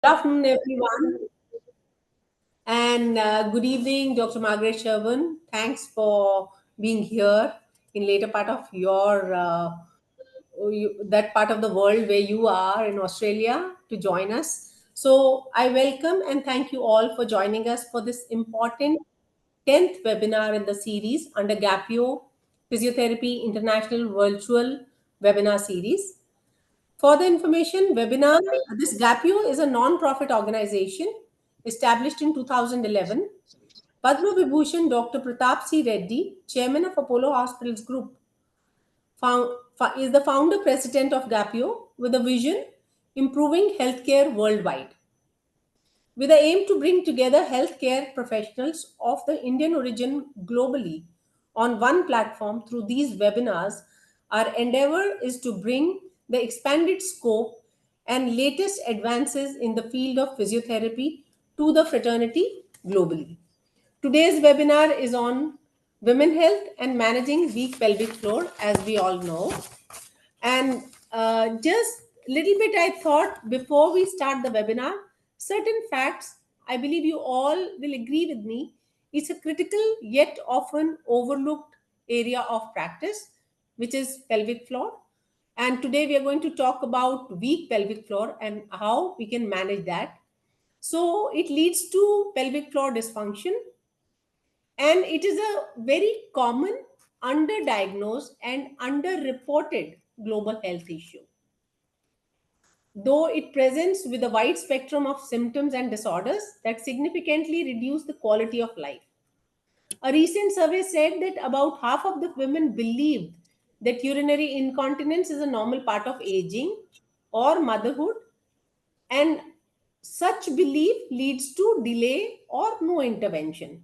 Good afternoon, everyone, and good evening, Dr. Margaret Sherburn. Thanks for being here in later part of your that part of the world where you are in Australia to join us. So I welcome and thank you all for joining us for this important 10th webinar in the series under GAPIO Physiotherapy International Virtual Webinar Series. For the information, webinar, this GAPIO is a non-profit organization established in 2011. Padma Vibhushan Dr. Pratap C. Reddy, Chairman of Apollo Hospitals Group, is the founder president of GAPIO with a vision improving healthcare worldwide. With the aim to bring together healthcare professionals of the Indian origin globally on one platform through these webinars, our endeavor is to bring the expanded scope and latest advances in the field of physiotherapy to the fraternity globally. Today's webinar is on women health and managing weak pelvic floor, as we all know. And just a little bit, I thought before we start the webinar, certain facts, I believe you all will agree with me, it's a critical yet often overlooked area of practice, which is pelvic floor. And today we are going to talk about weak pelvic floor and how we can manage that. So it leads to pelvic floor dysfunction, and it is a very common, underdiagnosed, and underreported global health issue. Though it presents with a wide spectrum of symptoms and disorders that significantly reduce the quality of life. A recent survey said that about half of the women believed that urinary incontinence is a normal part of aging or motherhood, and such belief leads to delay or no intervention.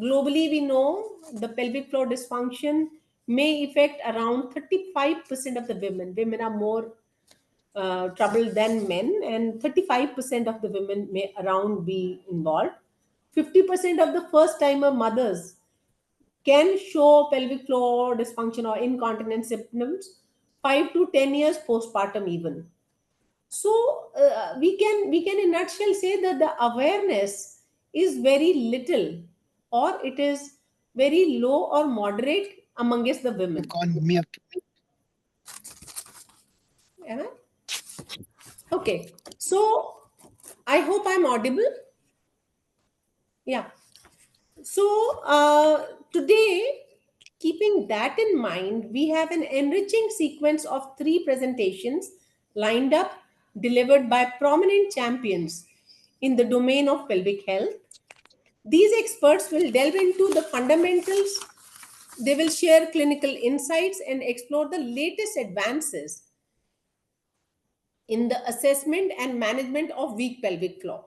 Globally, we know the pelvic floor dysfunction may affect around 35% of the women. Women are more troubled than men, and 35% of the women may around be involved. 50% of the first timer mothers can show pelvic floor dysfunction or incontinence symptoms 5 to 10 years postpartum even. So we can in a nutshell say that the awareness is very little, or it is very low or moderate amongst the women. On mute. Yeah? Okay, so I hope I'm audible. Yeah. So today, keeping that in mind, we have an enriching sequence of three presentations lined up, delivered by prominent champions in the domain of pelvic health. These experts will delve into the fundamentals. They will share clinical insights and explore the latest advances in the assessment and management of weak pelvic floor.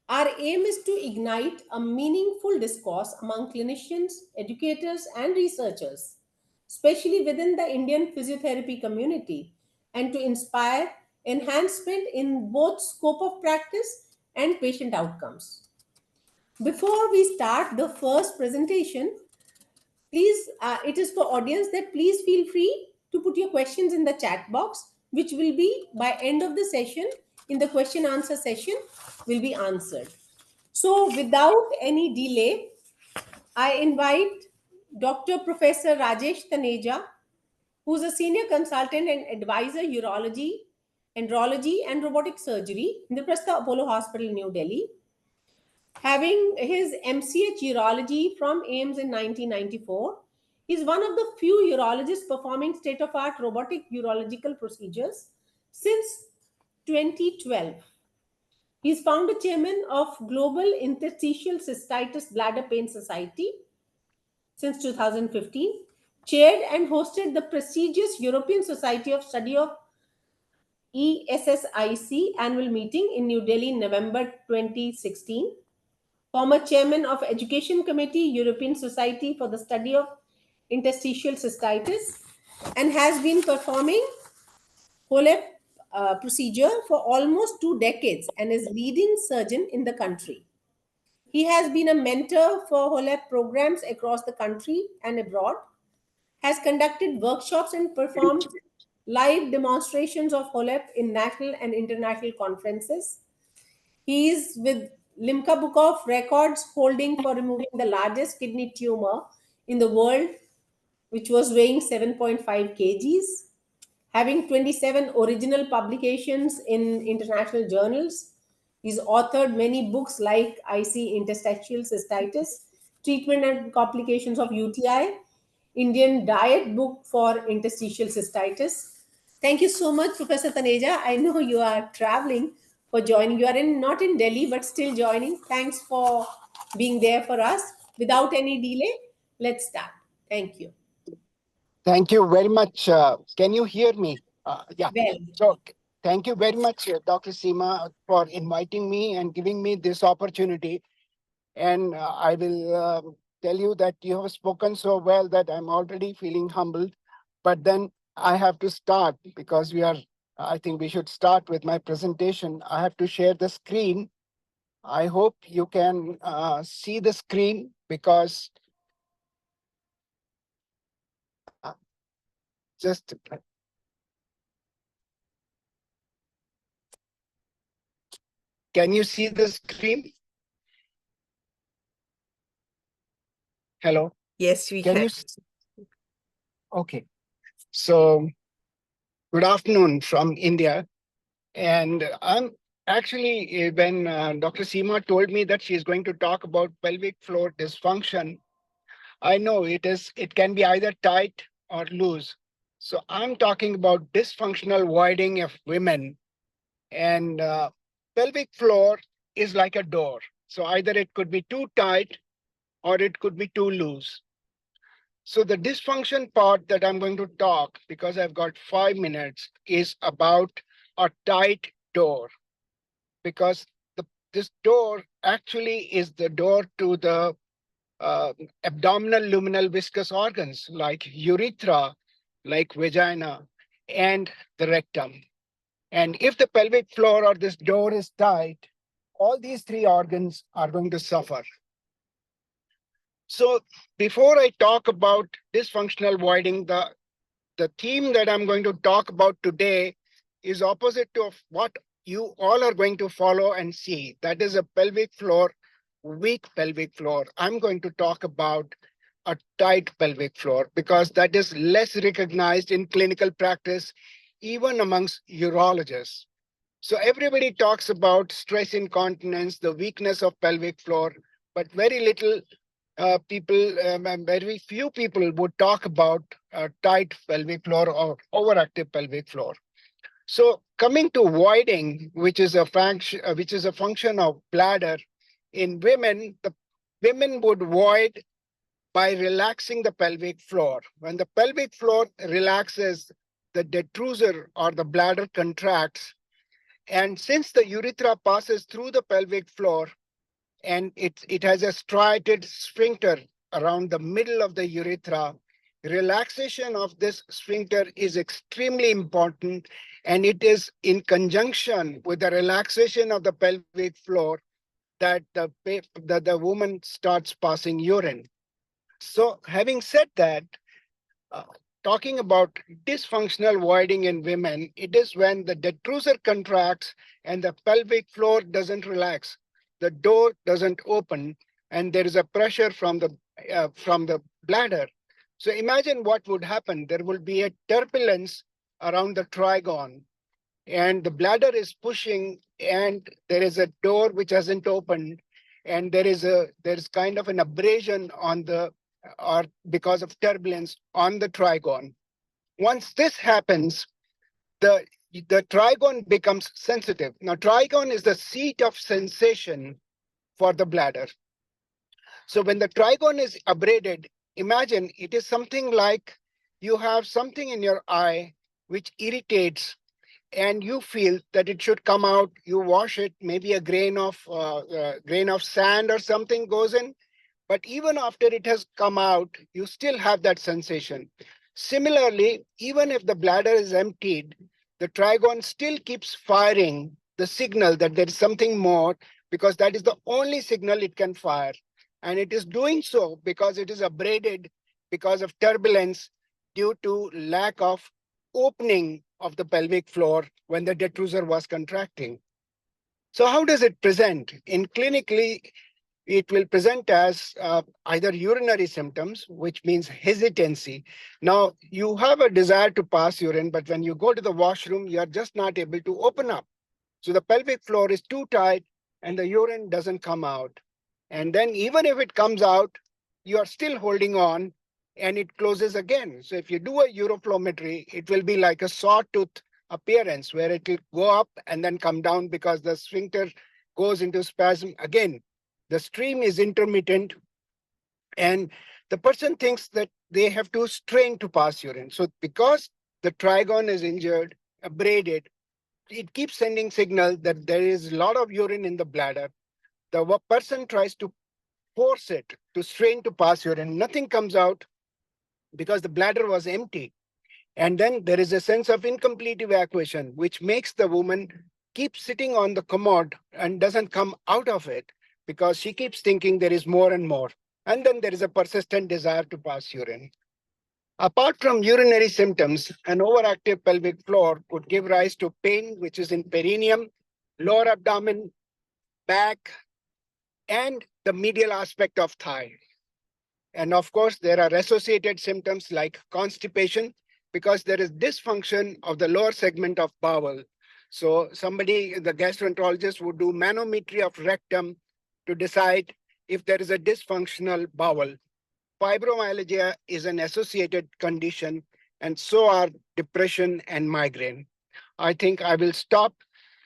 Our aim is to ignite a meaningful discourse among clinicians, educators, and researchers, especially within the Indian physiotherapy community, and to inspire enhancement in both scope of practice and patient outcomes. Before we start the first presentation, please, it is for audience that please feel free to put your questions in the chat box, which will be by end of the session, in the question answer session, will be answered. So without any delay, I invite Dr. Professor Rajesh Taneja, who's a senior consultant and advisor urology, andrology, and robotic surgery in the Indraprastha Apollo Hospital, New Delhi. Having his MCH urology from AIMS in 1994, he's one of the few urologists performing state-of-art robotic urological procedures since 2012. He's founder chairman of Global Interstitial Cystitis Bladder Pain Society since 2015, chaired and hosted the prestigious European Society of Study of ESSIC annual meeting in New Delhi in November 2016, former chairman of Education Committee, European Society for the Study of Interstitial Cystitis, and has been performing HOLEP procedure for almost 2 decades and is leading surgeon in the country. He has been a mentor for HOLEP programs across the country and abroad, has conducted workshops and performed live demonstrations of HOLEP in national and international conferences. He is with Limca Book of Records holding for removing the largest kidney tumor in the world, which was weighing 7.5 kgs, having 27 original publications in international journals. He's authored many books like IC Interstitial Cystitis, Treatment and Complications of UTI, Indian Diet Book for Interstitial Cystitis. Thank you so much, Professor Taneja. I know you are traveling for joining. You are not in Delhi, but still joining. Thanks for being there for us. Without any delay, let's start. Thank you. Thank you very much. Can you hear me? Yeah. Well, So thank you very much, Dr. Seema, for inviting me and giving me this opportunity. And I will tell you that you have spoken so well that I'm already feeling humbled. But then I have to start because I think we should start with my presentation. I have to share the screen. I hope you can see the screen because just can you see the screen? Hello? Yes, we Can can. you? Okay. So good afternoon from India. And I'm actually, when Dr. Seema told me that she's going to talk about pelvic floor dysfunction, I know it can be either tight or loose. So I'm talking about dysfunctional voiding of women. And pelvic floor is like a door. So either it could be too tight or it could be too loose. So the dysfunction part that I'm going to talk, because I've got 5 minutes, is about a tight door. Because this door actually is the door to the abdominal luminal viscous organs like urethra, like vagina, and the rectum. And if the pelvic floor or this door is tight, all these three organs are going to suffer. So before I talk about dysfunctional voiding, the theme that I'm going to talk about today is opposite to what you all are going to follow and see. That is a pelvic floor, weak pelvic floor. I'm going to talk about a tight pelvic floor because that is less recognized in clinical practice, even amongst urologists. So everybody talks about stress incontinence, the weakness of pelvic floor, but very little people, and very few people would talk about tight pelvic floor or overactive pelvic floor. So coming to voiding, which is a function of bladder, in women, the women would void by relaxing the pelvic floor. When the pelvic floor relaxes, the detrusor or the bladder contracts. And since the urethra passes through the pelvic floor, and it has a striated sphincter around the middle of the urethra. Relaxation of this sphincter is extremely important, and it is in conjunction with the relaxation of the pelvic floor that the woman starts passing urine. So having said that, uh, talking about dysfunctional voiding in women, it is when the detrusor contracts and the pelvic floor doesn't relax, the door doesn't open, and there is a pressure from the bladder. So imagine what would happen. There will be a turbulence around the trigone, and the bladder is pushing, and there is a door which hasn't opened, and there is kind of an abrasion on the or because of turbulence on the trigone. Once this happens, the the trigone becomes sensitive. Now, trigone is the seat of sensation for the bladder. So when the trigone is abraded, imagine it is something like you have something in your eye which irritates and you feel that it should come out. You wash it, maybe a grain of sand or something goes in, but even after it has come out, you still have that sensation. Similarly, even if the bladder is emptied, the trigone still keeps firing the signal that there is something more, because that is the only signal it can fire. And it is doing so because it is abraded because of turbulence due to lack of opening of the pelvic floor when the detrusor was contracting. So how does it present? In clinically, it will present as either urinary symptoms, which means hesitancy. Now, you have a desire to pass urine, but when you go to the washroom, you're just not able to open up. So the pelvic floor is too tight and the urine doesn't come out. And then even if it comes out, you are still holding on and it closes again. So if you do a uroflowmetry, it will be like a sawtooth appearance where it will go up and then come down because the sphincter goes into spasm again. The stream is intermittent and the person thinks that they have to strain to pass urine. So because the trigone is injured, abraded, it keeps sending signal that there is a lot of urine in the bladder. The person tries to force it to strain to pass urine. Nothing comes out because the bladder was empty. And then there is a sense of incomplete evacuation, which makes the woman keep sitting on the commode and doesn't come out of it because she keeps thinking there is more and more. And then there is a persistent desire to pass urine. Apart from urinary symptoms, an overactive pelvic floor could give rise to pain, which is in perineum, lower abdomen, back, and the medial aspect of thigh. And of course, there are associated symptoms like constipation because there is dysfunction of the lower segment of bowel. So somebody, the gastroenterologist would do manometry of rectum to decide if there is a dysfunctional bowel. Fibromyalgia is an associated condition, and so are depression and migraine. I think I will stop.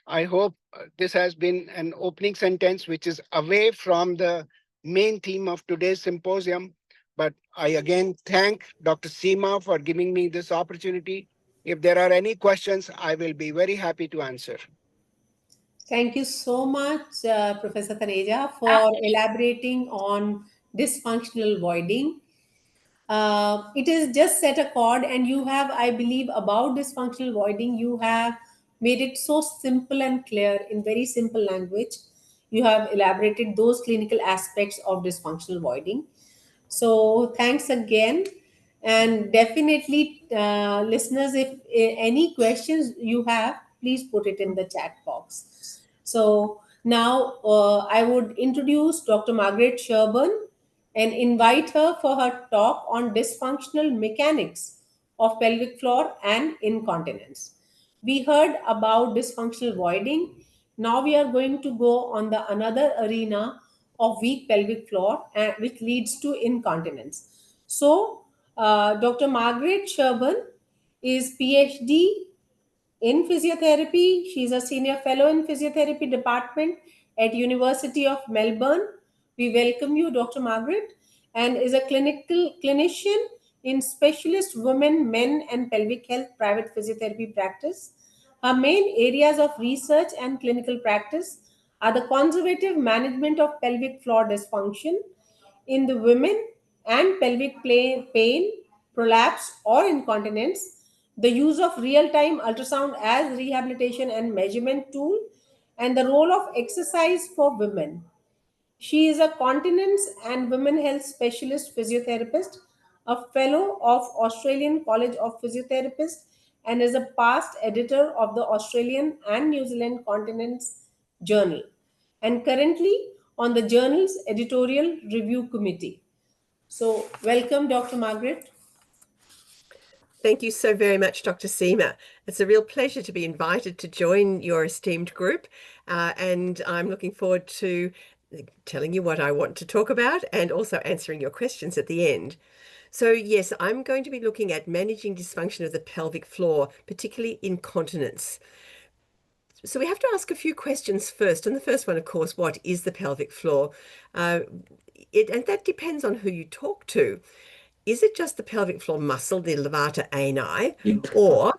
I hope this has been an opening sentence which is away from the main theme of today's symposium. But I again thank Dr. Seema for giving me this opportunity. If there are any questions, I will be very happy to answer. Thank you so much, Professor Taneja, for elaborating on dysfunctional voiding. It is just set a chord, and you have, I believe, about dysfunctional voiding, you have made it so simple and clear in very simple language. You have elaborated those clinical aspects of dysfunctional voiding. So thanks again. And definitely, listeners, if any questions you have, please put it in the chat box. So now I would introduce Dr. Margaret Sherburn and invite her for her talk on dysfunctional mechanics of pelvic floor and incontinence. We heard about dysfunctional voiding. Now we are going to go on the another arena of weak pelvic floor, which leads to incontinence. So, Dr. Margaret Sherburn is PhD in physiotherapy. She's a senior fellow in physiotherapy department at University of Melbourne. We welcome you, Dr. Margaret, and is a clinical clinician in specialist women, men, and pelvic health private physiotherapy practice. Her main areas of research and clinical practice are the conservative management of pelvic floor dysfunction in the women and pelvic pain, prolapse, or incontinence, the use of real time ultrasound as rehabilitation and measurement tool, and the role of exercise for women. She is a continence and women health specialist physiotherapist, a fellow of Australian College of Physiotherapists, and is a past editor of the Australian and New Zealand Continence Journal, and currently on the journal's editorial review committee. So, welcome, Dr. Margaret. Thank you so very much, Dr. Seema. It's a real pleasure to be invited to join your esteemed group, and I'm looking forward to telling you what I want to talk about and also answering your questions at the end. So yes, I'm going to be looking at managing dysfunction of the pelvic floor, particularly incontinence. So we have to ask a few questions first. And the first one, of course, what is the pelvic floor? And that depends on who you talk to. Is it just the pelvic floor muscle, the levator ani, or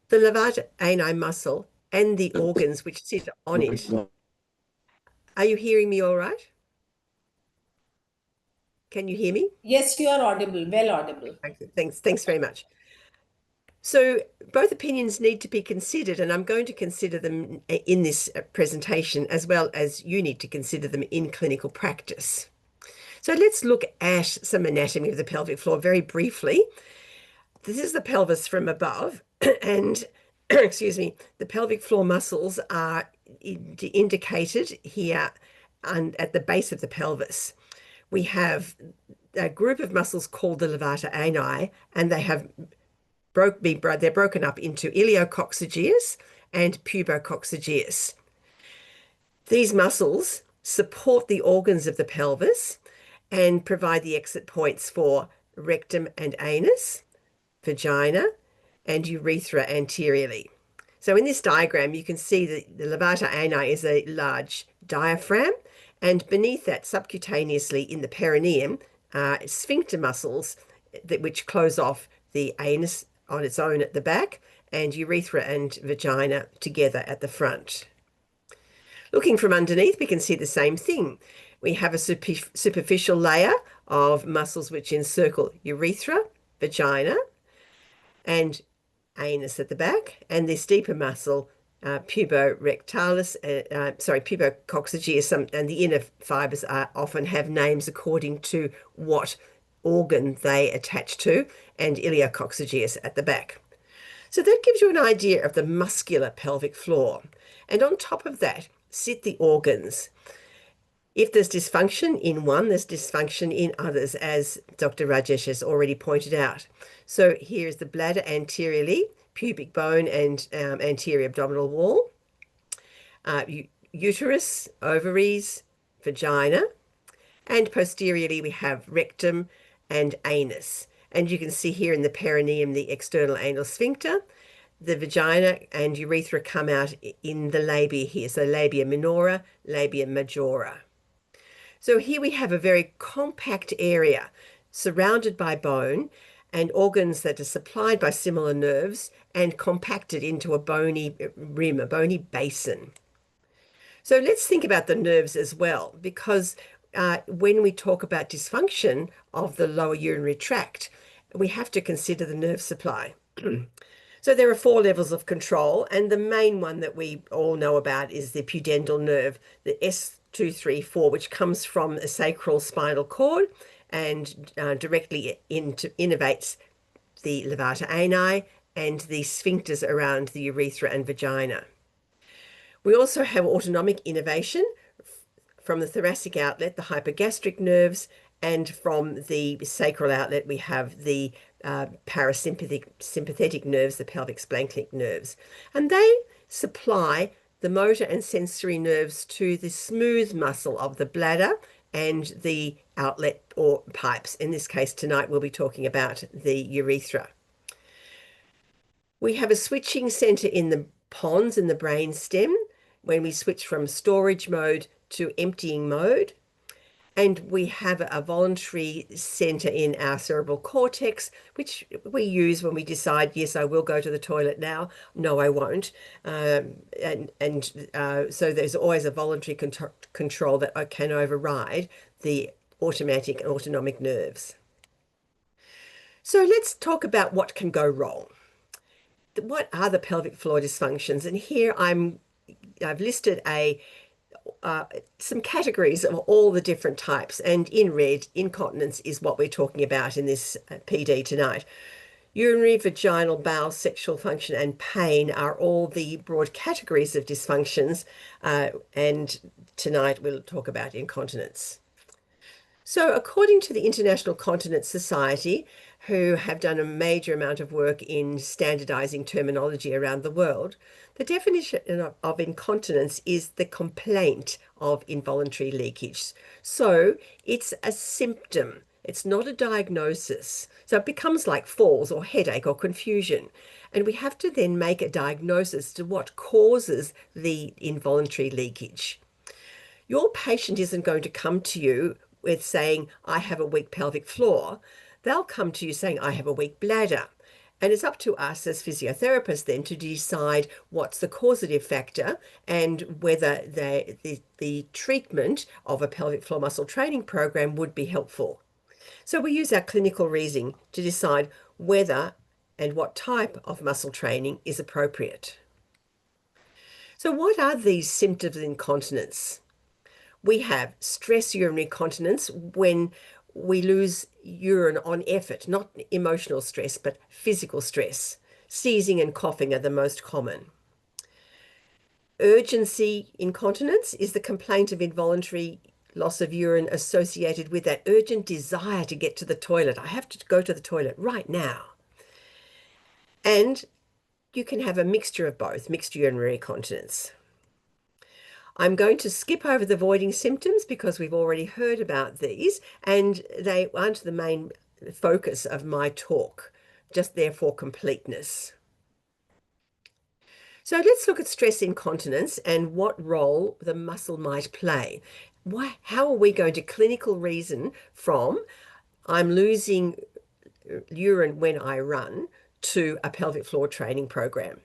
the levator ani muscle and the organs which sit on it? Are you hearing me all right? Can you hear me? Yes, you are audible, well audible. Okay, thanks very much. So both opinions need to be considered, and I'm going to consider them in this presentation, as well as you need to consider them in clinical practice. So let's look at some anatomy of the pelvic floor very briefly. This is the pelvis from above, and excuse me, the pelvic floor muscles are indicated here and at the base of the pelvis. We have a group of muscles called the levator ani, and they're broken up into iliococcygeus and pubococcygeus. These muscles support the organs of the pelvis and provide the exit points for rectum and anus, vagina, and urethra anteriorly. So in this diagram, you can see that the levator ani is a large diaphragm, and beneath that, subcutaneously in the perineum, are sphincter muscles which close off the anus on its own at the back and urethra and vagina together at the front. Looking from underneath, we can see the same thing. We have a superficial layer of muscles which encircle urethra, vagina, and anus at the back, and this deeper muscle, pubococcygeus, and the inner fibers often have names according to what organ they attach to, and iliococcygeus at the back. So that gives you an idea of the muscular pelvic floor. And on top of that sit the organs. If there's dysfunction in one, there's dysfunction in others, as Dr. Rajesh has already pointed out. So here's the bladder anteriorly, pubic bone and anterior abdominal wall, uterus, ovaries, vagina, and posteriorly we have rectum and anus. And you can see here in the perineum the external anal sphincter. The vagina and urethra come out in the labia here, so labia minora, labia majora. So here we have a very compact area surrounded by bone and organs that are supplied by similar nerves and compacted into a bony rim, a bony basin. So let's think about the nerves as well, because when we talk about dysfunction of the lower urinary tract, we have to consider the nerve supply. So there are 4 levels of control, and the main one that we all know about is the pudendal nerve, the S234, which comes from the sacral spinal cord and directly innervates the levator ani and the sphincters around the urethra and vagina. We also have autonomic innervation from the thoracic outlet, the hypogastric nerves, and from the sacral outlet, we have the parasympathetic nerves, the pelvic splanchnic nerves. And they supply the motor and sensory nerves to the smooth muscle of the bladder and the outlet or pipes. In this case, tonight we'll be talking about the urethra. We have a switching center in the pons in the brain stem when we switch from storage mode to emptying mode. And we have a voluntary center in our cerebral cortex, which we use when we decide, yes, I will go to the toilet now. No, I won't. So there's always a voluntary control that can override the automatic and autonomic nerves. So let's talk about what can go wrong. What are the pelvic floor dysfunctions? And here I've listed some categories of all the different types, and in red, incontinence is what we're talking about in this PD tonight. Urinary, vaginal, bowel, sexual function, and pain are all the broad categories of dysfunctions, and tonight we'll talk about incontinence. So according to the International Continence Society, who have done a major amount of work in standardizing terminology around the world, the definition of incontinence is the complaint of involuntary leakage. So it's a symptom. It's not a diagnosis. So it becomes like falls or headache or confusion. And we have to then make a diagnosis to what causes the involuntary leakage. Your patient isn't going to come to you with saying, I have a weak pelvic floor. They'll come to you saying, I have a weak bladder. And it's up to us as physiotherapists then to decide what's the causative factor and whether the treatment of a pelvic floor muscle training program would be helpful. So we use our clinical reasoning to decide whether and what type of muscle training is appropriate. So what are these symptoms of incontinence? We have stress urinary continence when we lose urine on effort, not emotional stress, but physical stress. Sneezing and coughing are the most common. Urgency incontinence is the complaint of involuntary loss of urine associated with that urgent desire to get to the toilet. I have to go to the toilet right now. And you can have a mixture of both, mixed urinary incontinence. I'm going to skip over the voiding symptoms because we've already heard about these and they aren't the main focus of my talk, just there for completeness. So let's look at stress incontinence and what role the muscle might play. How are we going to clinical reason from I'm losing urine when I run to a pelvic floor training program?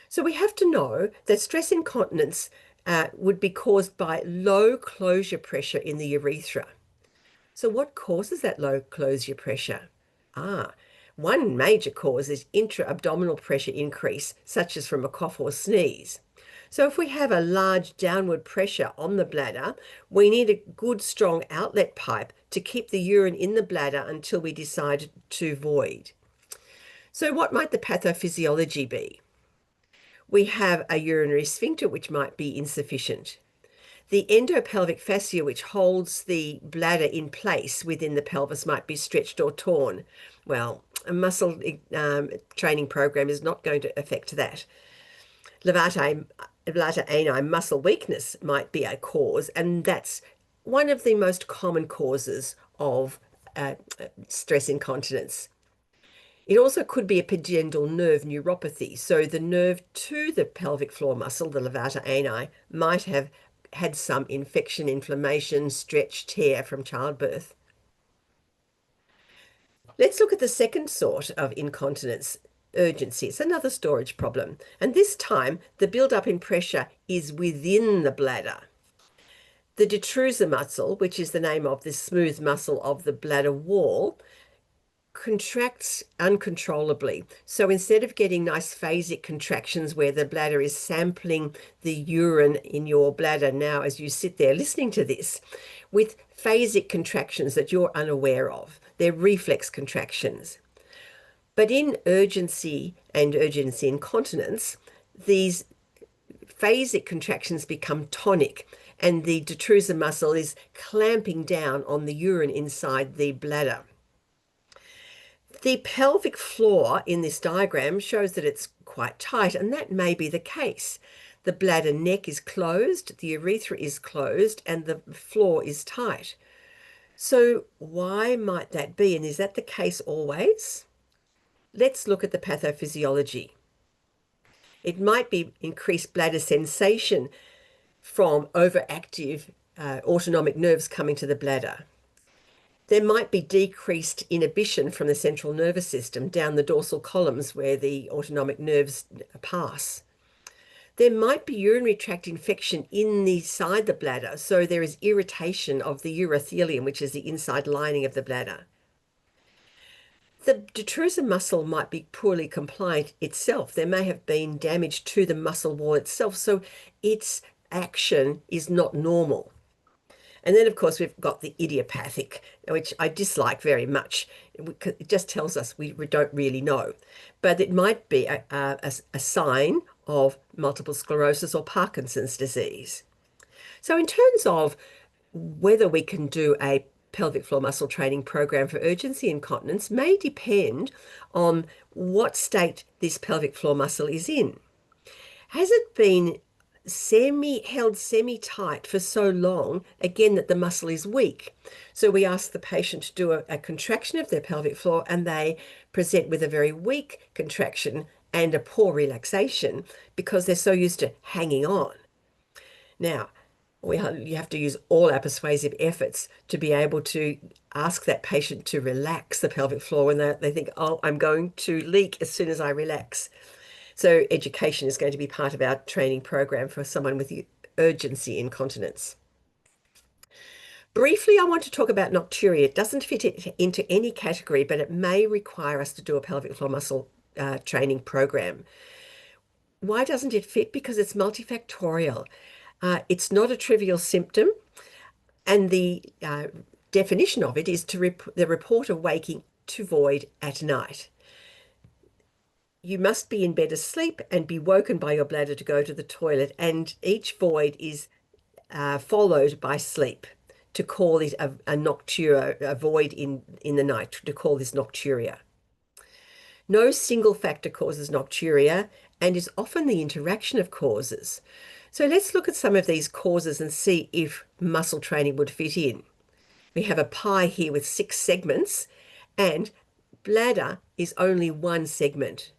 So we have to know that stress incontinence would be caused by low closure pressure in the urethra. So what causes that low closure pressure? One major cause is intra-abdominal pressure increase, such as from a cough or sneeze. So if we have a large downward pressure on the bladder, we need a good strong outlet pipe to keep the urine in the bladder until we decide to void. So what might the pathophysiology be? We have a urinary sphincter which might be insufficient. The endopelvic fascia, which holds the bladder in place within the pelvis, might be stretched or torn. Well, a muscle training program is not going to affect that. Levator ani muscle weakness might be a cause, and that's one of the most common causes of stress incontinence. It also could be a pudendal nerve neuropathy. So the nerve to the pelvic floor muscle, the levator ani, might have had some infection, inflammation, stretch, tear from childbirth. Let's look at the second sort of incontinence, urgency. It's another storage problem. And this time, the buildup in pressure is within the bladder. The detrusor muscle, which is the name of this smooth muscle of the bladder wall, contracts uncontrollably. So instead of getting nice phasic contractions where the bladder is sampling the urine in your bladder now as you sit there listening to this, with phasic contractions that you're unaware of, they're reflex contractions. But in urgency and urgency incontinence, these phasic contractions become tonic and the detrusor muscle is clamping down on the urine inside the bladder. The pelvic floor in this diagram shows that it's quite tight, and that may be the case. The bladder neck is closed, the urethra is closed, and the floor is tight. So why might that be, and is that the case always? Let's look at the pathophysiology. It might be increased bladder sensation from overactive autonomic nerves coming to the bladder. There might be decreased inhibition from the central nervous system down the dorsal columns where the autonomic nerves pass. There might be urinary tract infection inside the bladder, so there is irritation of the urothelium, which is the inside lining of the bladder. The detrusor muscle might be poorly compliant itself. There may have been damage to the muscle wall itself, so its action is not normal. And then, of course, we've got the idiopathic, which I dislike very much. It just tells us we don't really know. But it might be a sign of multiple sclerosis or Parkinson's disease. So in terms of whether we can do a pelvic floor muscle training program for urgency incontinence may depend on what state this pelvic floor muscle is in. Has it been held semi-tight for so long, again, that the muscle is weak? So we ask the patient to do a contraction of their pelvic floor and they present with a very weak contraction and a poor relaxation because they're so used to hanging on. Now, you have to use all our persuasive efforts to be able to ask that patient to relax the pelvic floor when they think, oh, I'm going to leak as soon as I relax. So education is going to be part of our training program for someone with urgency incontinence. Briefly, I want to talk about nocturia. It doesn't fit into any category, but it may require us to do a pelvic floor muscle training program. Why doesn't it fit? Because it's multifactorial. It's not a trivial symptom, and the definition of it is the report of waking to void at night. you must be in bed asleep and be woken by your bladder to go to the toilet, and each void is followed by sleep, to call it a nocturia, a void in the night, to call this nocturia. No single factor causes nocturia and is often the interaction of causes. So let's look at some of these causes and see if muscle training would fit in. We have a pie here with 6 segments, and bladder is only one segment.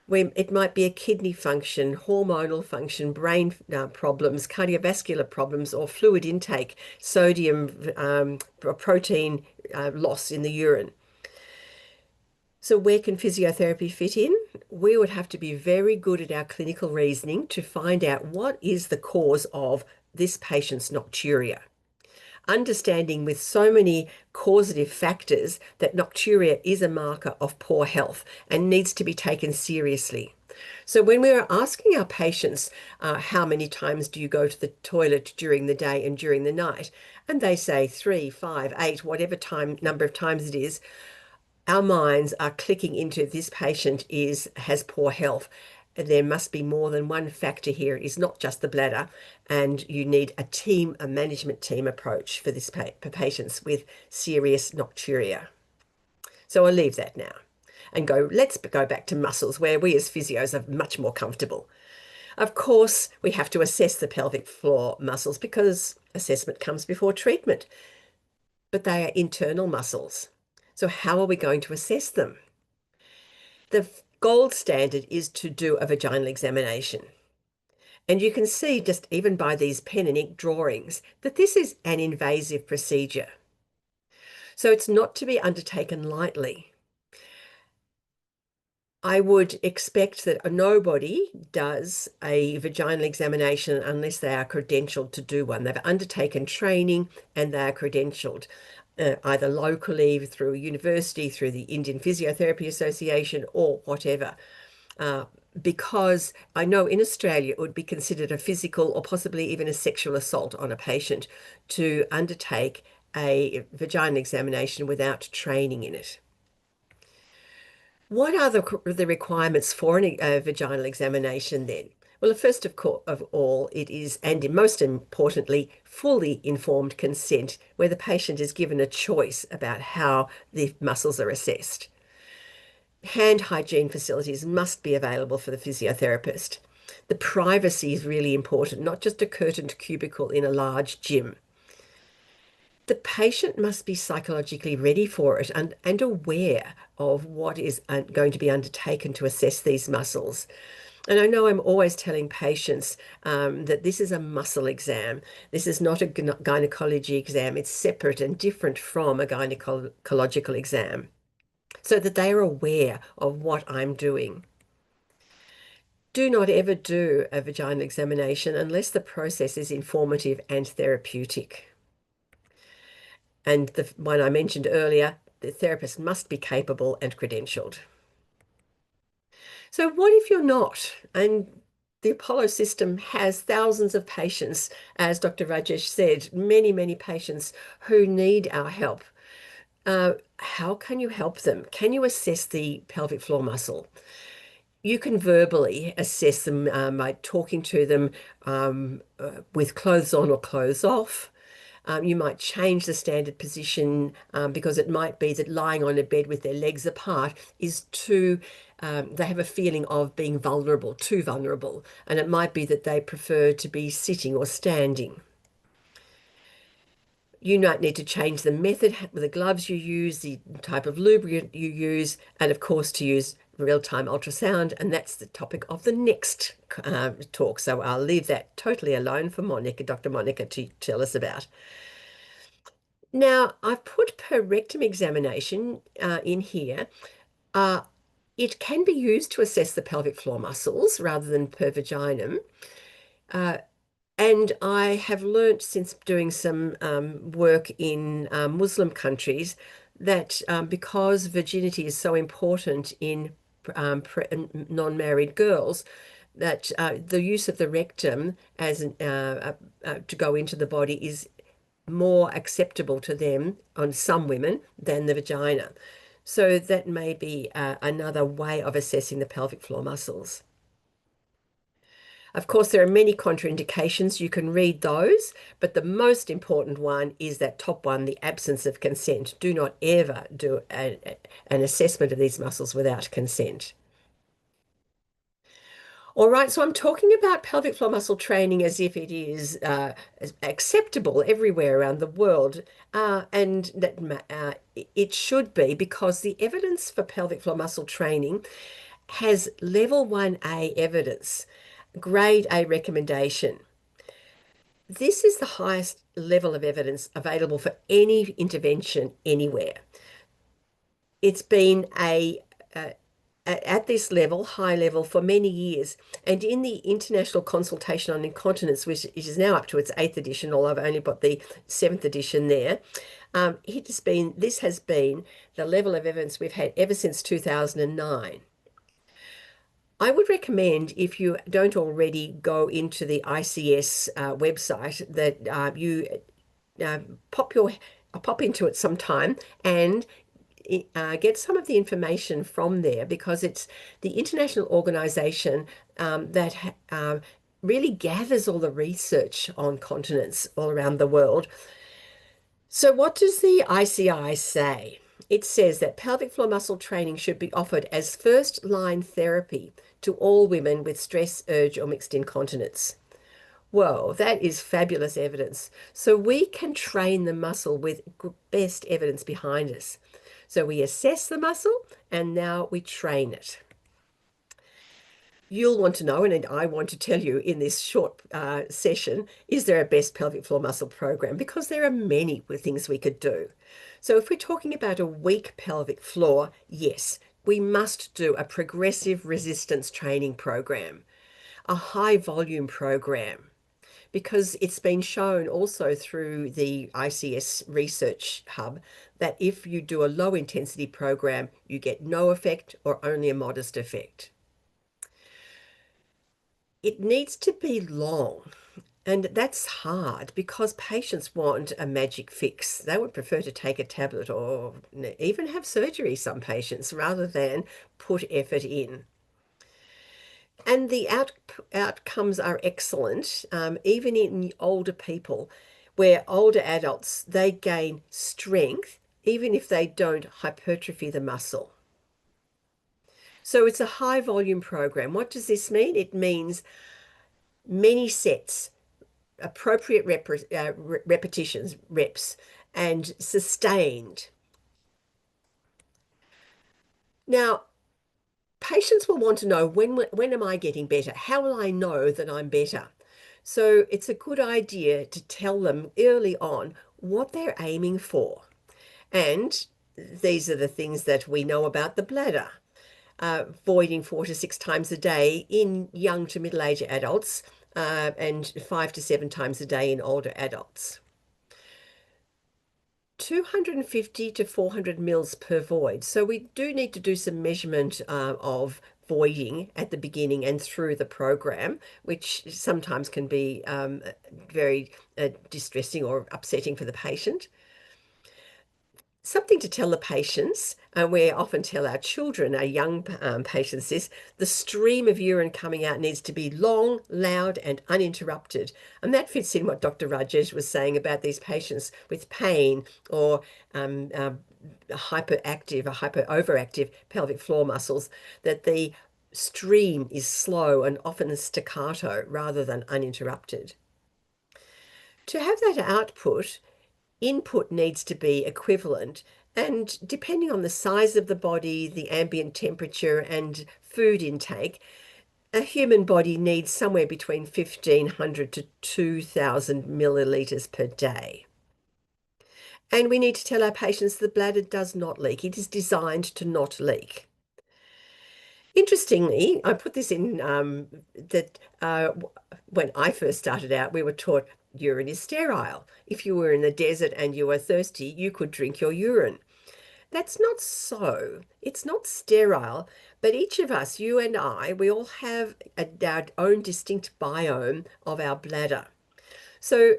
It might be a kidney function, hormonal function, brain problems, cardiovascular problems, or fluid intake, sodium, protein loss in the urine. So where can physiotherapy fit in? We would have to be very good at our clinical reasoning to find out what is the cause of this patient's nocturia. Understanding with so many causative factors that nocturia is a marker of poor health and needs to be taken seriously. So when we're asking our patients, how many times do you go to the toilet during the day and during the night? And they say 3, 5, 8, whatever number of times it is, our minds are clicking into this patient has poor health. There must be more than one factor here. It's not just the bladder, and you need a management team approach for this for patients with serious nocturia. So I'll leave that now and let's go back to muscles, where we as physios are much more comfortable. Of course, we have to assess the pelvic floor muscles because assessment comes before treatment, but they are internal muscles. So how are we going to assess them? The gold standard is to do a vaginal examination. And you can see just even by these pen and ink drawings that this is an invasive procedure. So it's not to be undertaken lightly. I would expect that nobody does a vaginal examination unless they are credentialed to do one. They've undertaken training and they are credentialed. Either locally, through a university, through the Indian Physiotherapy Association, or whatever. Because I know in Australia it would be considered a physical or possibly even a sexual assault on a patient to undertake a vaginal examination without training in it. What are the requirements for a vaginal examination then? Well, first of all, it is, and most importantly, fully informed consent, where the patient is given a choice about how the muscles are assessed. Hand hygiene facilities must be available for the physiotherapist. The privacy is really important, not just a curtained cubicle in a large gym. The patient must be psychologically ready for it and aware of what is going to be undertaken to assess these muscles. And I know I'm always telling patients that this is a muscle exam. This is not a gynecology exam. It's separate and different from a gynecological exam, so that they are aware of what I'm doing. Do not ever do a vaginal examination unless the process is informative and therapeutic. And the one I mentioned earlier, the therapist must be capable and credentialed. So what if you're not? And the Apollo system has thousands of patients, as Dr. Rajesh said, many, many patients who need our help. How can you help them? Can you assess the pelvic floor muscle? You can verbally assess them by talking to them with clothes on or clothes off. You might change the standard position because it might be that lying on a bed with their legs apart is they have a feeling of being vulnerable, too vulnerable. And it might be that they prefer to be sitting or standing. You might need to change the method, the gloves you use, the type of lubricant you use, and of course to use real-time ultrasound. And that's the topic of the next talk. So I'll leave that totally alone for Monika, Dr. Monika, to tell us about. Now, I've put per rectum examination in here. It can be used to assess the pelvic floor muscles rather than per vaginum. And I have learnt since doing some work in Muslim countries that because virginity is so important in non-married girls, that the use of the rectum as to go into the body is more acceptable to them on some women than the vagina. So that may be another way of assessing the pelvic floor muscles. Of course, there are many contraindications. You can read those, but the most important one is that top one, the absence of consent. Do not ever do an assessment of these muscles without consent. All right, so I'm talking about pelvic floor muscle training as if it is acceptable everywhere around the world, and that it should be, because the evidence for pelvic floor muscle training has level 1A evidence, grade A recommendation. This is the highest level of evidence available for any intervention anywhere. It's been at this level, high level, for many years. And in the International Consultation on Incontinence, which is now up to its 8th edition, although I've only got the 7th edition there, this has been the level of evidence we've had ever since 2009. I would recommend, if you don't already go into the ICS website, that you pop into it sometime and get some of the information from there, because it's the international organization that really gathers all the research on continence all around the world. So what does the ICI say? It says that pelvic floor muscle training should be offered as first-line therapy to all women with stress, urge, or mixed incontinence. Whoa, that is fabulous evidence. So we can train the muscle with best evidence behind us. So we assess the muscle and now we train it. You'll want to know, and I want to tell you in this short session, is there a best pelvic floor muscle program? Because there are many things we could do. So if we're talking about a weak pelvic floor, yes, we must do a progressive resistance training program, a high volume program, because it's been shown also through the ICS Research Hub that if you do a low intensity program, you get no effect or only a modest effect. It needs to be long, and that's hard because patients want a magic fix. They would prefer to take a tablet or even have surgery, some patients, rather than put effort in. And the outcomes are excellent, even in older people, where older adults, they gain strength, even if they don't hypertrophy the muscle. So it's a high volume program. What does this mean? It means many sets, appropriate repetitions, reps, and sustained. Now, patients will want to know, when am I getting better? How will I know that I'm better? So it's a good idea to tell them early on what they're aiming for. And these are the things that we know about the bladder. Voiding 4 to 6 times a day in young to middle-aged adults, and 5 to 7 times a day in older adults. 250 to 400 mils per void. So we do need to do some measurement of voiding at the beginning and through the program, which sometimes can be very distressing or upsetting for the patient. Something to tell the patients, and we often tell our children, our young patients this, the stream of urine coming out needs to be long, loud, and uninterrupted. And that fits in what Dr. Rajesh was saying about these patients with pain or hyperactive or overactive pelvic floor muscles, that the stream is slow and often staccato rather than uninterrupted. To have that output, input needs to be equivalent, and depending on the size of the body, the ambient temperature, and food intake, a human body needs somewhere between 1,500 to 2,000 milliliters per day. And we need to tell our patients the bladder does not leak. It is designed to not leak. Interestingly, I put this in that when I first started out, we were taught urine is sterile. If you were in the desert and you were thirsty, you could drink your urine. That's not so. It's not sterile, but each of us, you and I, we all have our own distinct biome of our bladder. So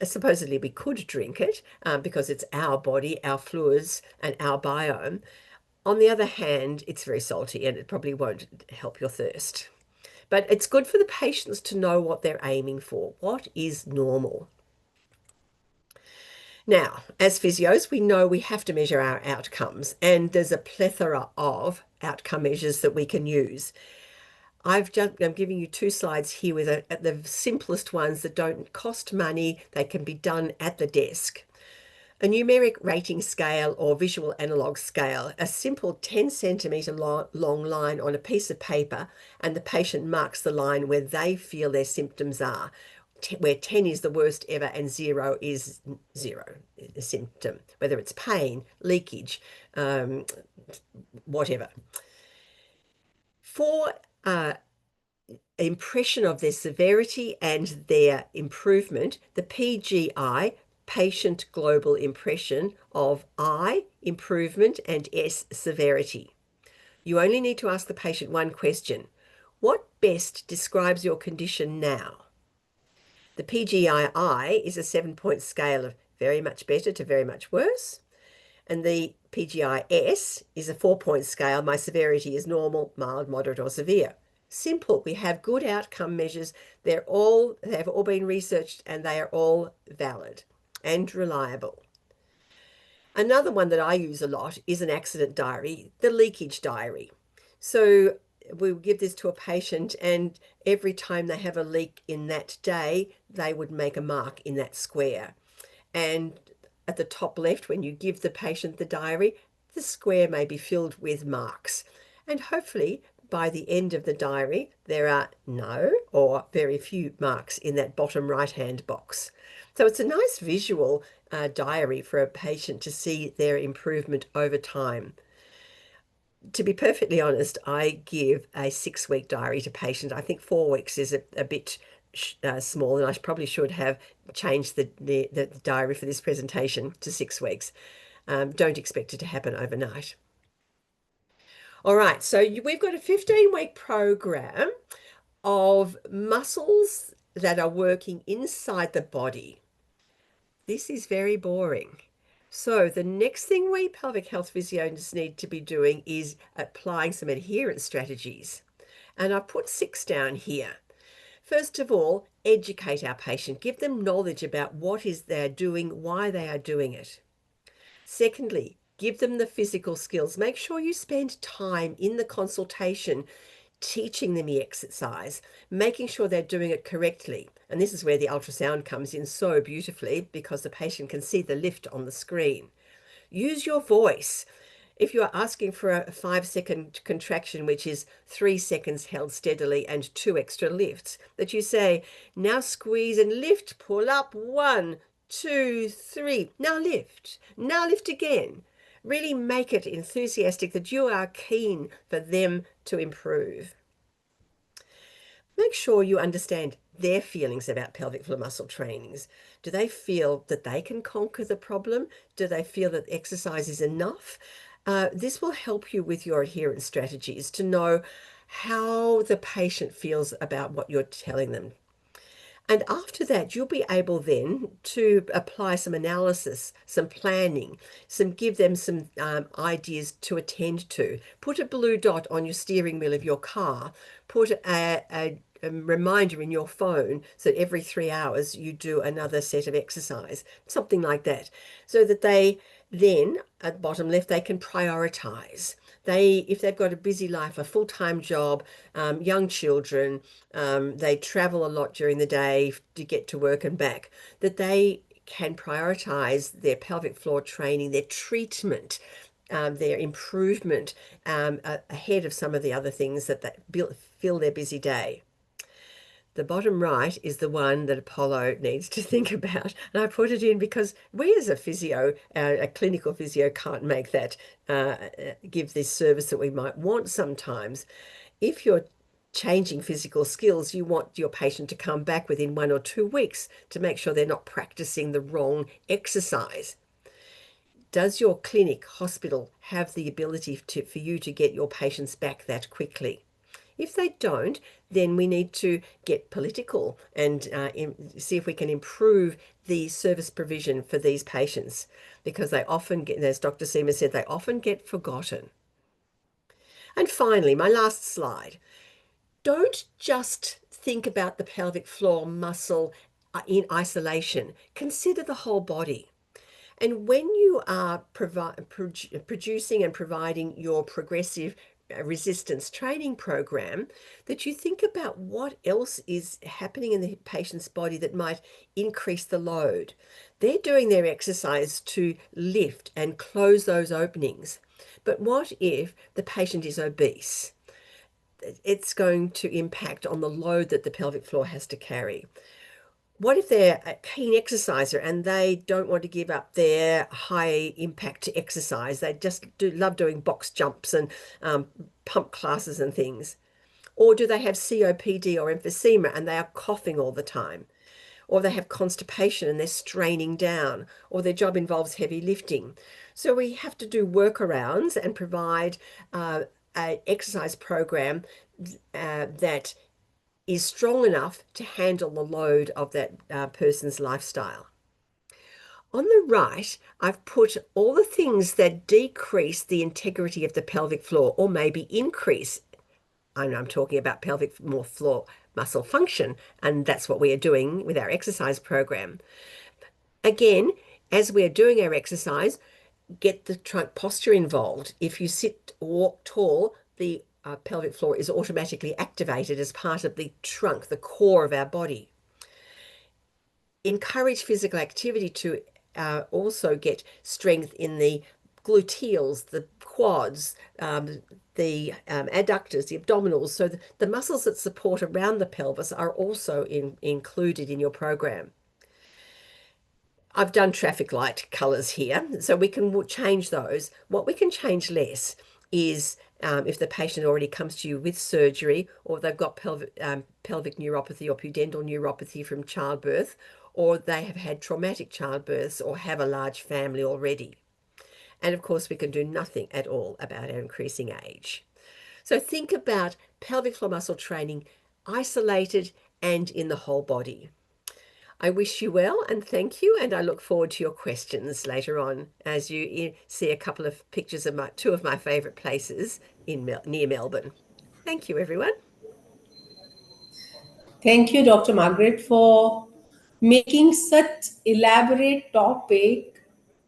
supposedly we could drink it because it's our body, our fluids, and our biome. On the other hand, it's very salty and it probably won't help your thirst. But it's good for the patients to know what they're aiming for. What is normal? Now, as physios, we know we have to measure our outcomes, and there's a plethora of outcome measures that we can use. I'm giving you 2 slides here with the simplest ones that don't cost money. They can be done at the desk. A numeric rating scale or visual analog scale, a simple 10 centimetre long line on a piece of paper, and the patient marks the line where they feel their symptoms are, where 10 is the worst ever and 0 is 0, the symptom, whether it's pain, leakage, whatever. For impression of their severity and their improvement, the PGI, Patient Global Impression of I, improvement, and S, severity. You only need to ask the patient one question. What best describes your condition now? The PGI-I is a 7-point scale of very much better to very much worse. And the PGI-S is a 4-point scale. My severity is normal, mild, moderate, or severe. Simple. We have good outcome measures. They have all been researched and they are all valid and reliable. Another one that I use a lot is an accident diary, the leakage diary. So we would give this to a patient, and every time they have a leak in that day, they would make a mark in that square. And at the top left, when you give the patient the diary, the square may be filled with marks. And hopefully by the end of the diary, there are no or very few marks in that bottom right-hand box. So it's a nice visual diary for a patient to see their improvement over time. To be perfectly honest, I give a 6-week diary to patients. I think 4 weeks is a bit small, and I probably should have changed the diary for this presentation to 6 weeks. Don't expect it to happen overnight. All right, so we've got a 15-week program of muscles that are working inside the body. This is very boring. So the next thing we pelvic health physios need to be doing is applying some adherence strategies. And I put 6 down here. First of all, educate our patient. Give them knowledge about what is they're doing, why they are doing it. Secondly, give them the physical skills. Make sure you spend time in the consultation teaching them the exercise, making sure they're doing it correctly. And this is where the ultrasound comes in so beautifully, because the patient can see the lift on the screen. Use your voice. If you are asking for a 5-second contraction, which is 3 seconds held steadily and 2 extra lifts, that you say, now squeeze and lift, pull up, 1, 2, 3, now lift again. Really make it enthusiastic, that you are keen for them to improve. Make sure you understand their feelings about pelvic floor muscle trainings. Do they feel that they can conquer the problem? Do they feel that exercise is enough? This will help you with your adherence strategies to know how the patient feels about what you're telling them. And after that, you'll be able then to apply some analysis, some planning, give them some ideas to attend to. Put a blue dot on your steering wheel of your car. Put a reminder in your phone so that every 3 hours you do another set of exercise, something like that, so that they then, at the bottom left, they can prioritize. If they've got a busy life, a full-time job, young children, they travel a lot during the day to get to work and back, that they can prioritize their pelvic floor training, their treatment, their improvement ahead of some of the other things that fill their busy day. The bottom right is the one that Apollo needs to think about. And I put it in because we as a physio, a clinical physio, can't make that, give this service that we might want sometimes. If you're changing physical skills, you want your patient to come back within 1 or 2 weeks to make sure they're not practicing the wrong exercise. Does your clinic, hospital have the ability for you to get your patients back that quickly? If they don't, then we need to get political and see if we can improve the service provision for these patients, because they often get, as Dr. Seema said, they often get forgotten. And finally, my last slide. Don't just think about the pelvic floor muscle in isolation. Consider the whole body. And when you are producing and providing your progressive resistance training program, that you think about what else is happening in the patient's body that might increase the load. They're doing their exercise to lift and close those openings. But what if the patient is obese? It's going to impact on the load that the pelvic floor has to carry. What if they're a keen exerciser and they don't want to give up their high impact exercise? They just love doing box jumps and pump classes and things. Or do they have COPD or emphysema and they are coughing all the time? Or they have constipation and they're straining down, or their job involves heavy lifting. So we have to do workarounds and provide an exercise program that is strong enough to handle the load of that person's lifestyle. On the right, I've put all the things that decrease the integrity of the pelvic floor or maybe increase. And I'm talking about pelvic floor muscle function, and that's what we are doing with our exercise program. Again, as we're doing our exercise, get the trunk posture involved. If you sit or walk tall, the pelvic floor is automatically activated as part of the trunk, the core of our body. Encourage physical activity to also get strength in the gluteals, the quads, the adductors, the abdominals. So the muscles that support around the pelvis are also included in your program. I've done traffic light colors here, so we can change those. What we can change less is if the patient already comes to you with surgery, or they've got pelvic neuropathy or pudendal neuropathy from childbirth, or they have had traumatic childbirths or have a large family already. And of course, we can do nothing at all about our increasing age. So think about pelvic floor muscle training isolated and in the whole body. I wish you well and thank you, and I look forward to your questions later on as you see a couple of pictures of two of my favourite places near Melbourne. Thank you, everyone. Thank you, Dr. Margaret, for making such elaborate topic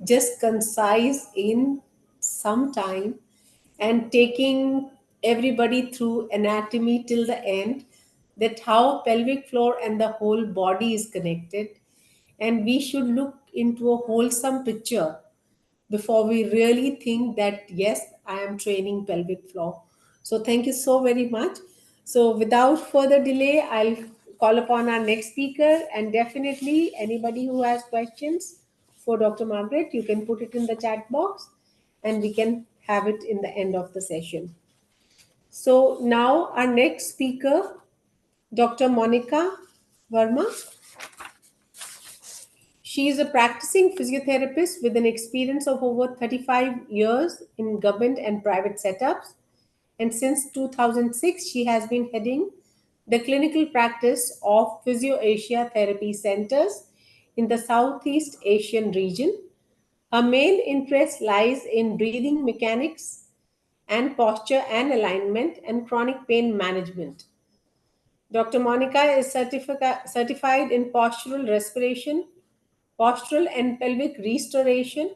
just concise in some time and taking everybody through anatomy till the end, that how pelvic floor and the whole body is connected, and we should look into a wholesome picture before we really think that yes, I am training pelvic floor. So thank you so very much. So without further delay, I'll call upon our next speaker, and definitely anybody who has questions for Dr. Margaret, you can put it in the chat box and we can have it in the end of the session. So now our next speaker, Dr. Monika Verma. She is a practicing physiotherapist with an experience of over 35 years in government and private setups. And since 2006, she has been heading the clinical practice of Physio Asia Therapy Centers in the Southeast Asian region. Her main interest lies in breathing mechanics and posture and alignment and chronic pain management. Dr. Monika is certified in postural respiration, postural and pelvic restoration,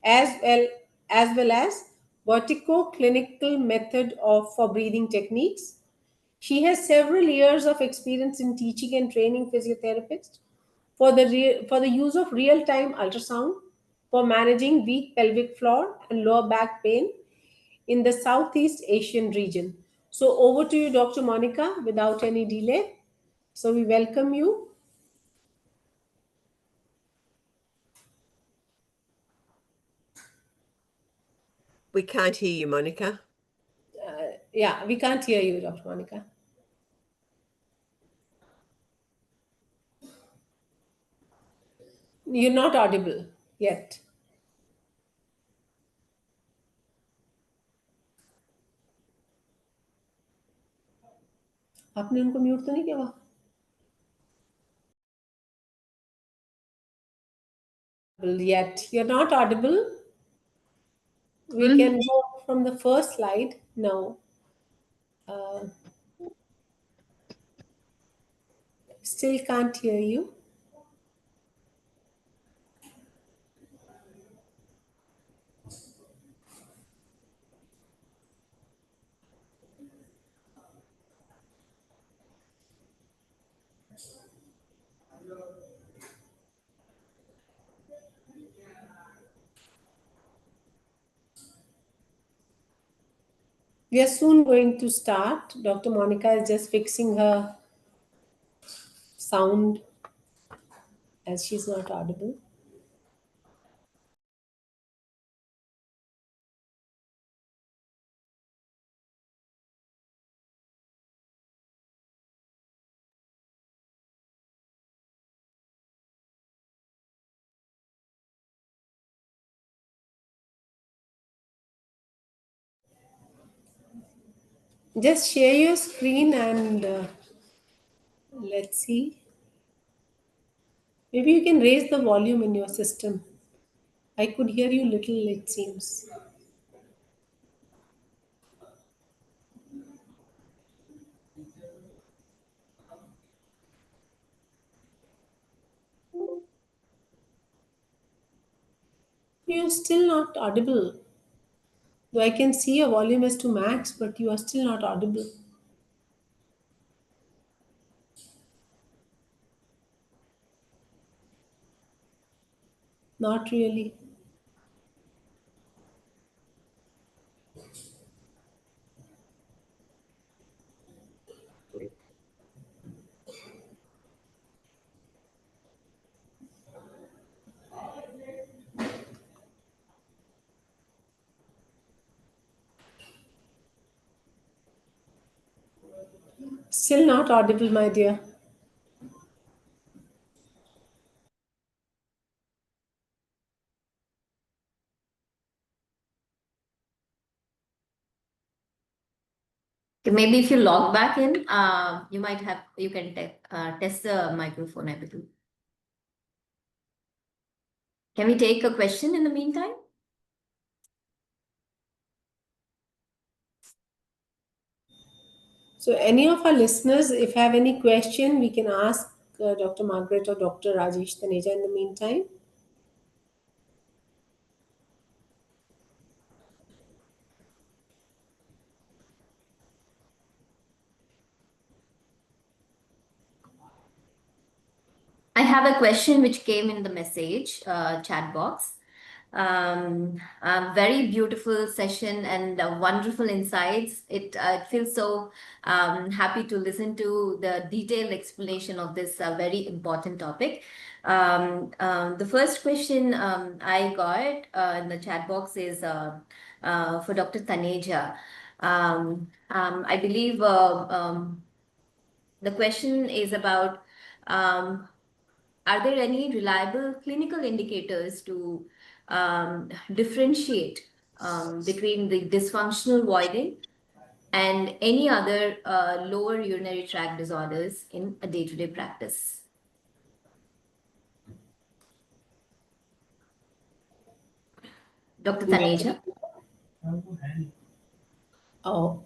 as well as vertigo clinical method for breathing techniques. She has several years of experience in teaching and training physiotherapists for the use of real-time ultrasound for managing weak pelvic floor and lower back pain in the Southeast Asian region. So over to you, Dr. Monika, without any delay. So we welcome you. We can't hear you, Monika. Yeah, we can't hear you, Dr. Monika. You're not audible yet. आपने उनको mute तो नहीं किया? Yet you're not audible. We can go from the first slide now. Uh, Still can't hear you. We are soon going to start. Dr. Monika is just fixing her sound as she's not audible. Just share your screen and let's see. Maybe you can raise the volume in your system. I could hear you little, it seems. You're still not audible. Though I can see your volume is to max, but you are still not audible. Not really. Still not audible, my dear. Maybe if you log back in, you can test the microphone, I believe. Can we take a question in the meantime? So, any of our listeners, if have any question, we can ask Dr. Margaret or Dr. Rajesh Taneja in the meantime. I have a question which came in the message chat box. A very beautiful session and wonderful insights. It feels so happy to listen to the detailed explanation of this very important topic. The first question I got in the chat box is for Dr. Taneja. I believe the question is about um, are there any reliable clinical indicators to differentiate between the dysfunctional voiding and any other lower urinary tract disorders in a day-to-day practice? Dr. Taneja? Oh,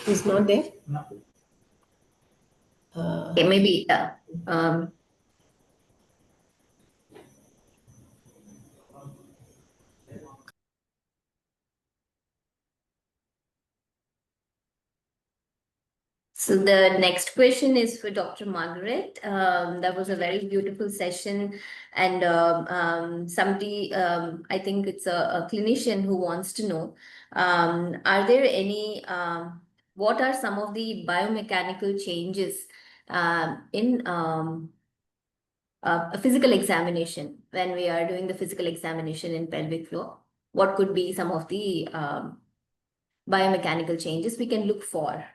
he's not there. Okay, maybe. Um, So the next question is for Dr. Margaret. That was a very beautiful session, and somebody, I think it's a clinician who wants to know, are there any, what are some of the biomechanical changes in a physical examination when we are doing the physical examination in pelvic floor? What could be some of the biomechanical changes we can look for?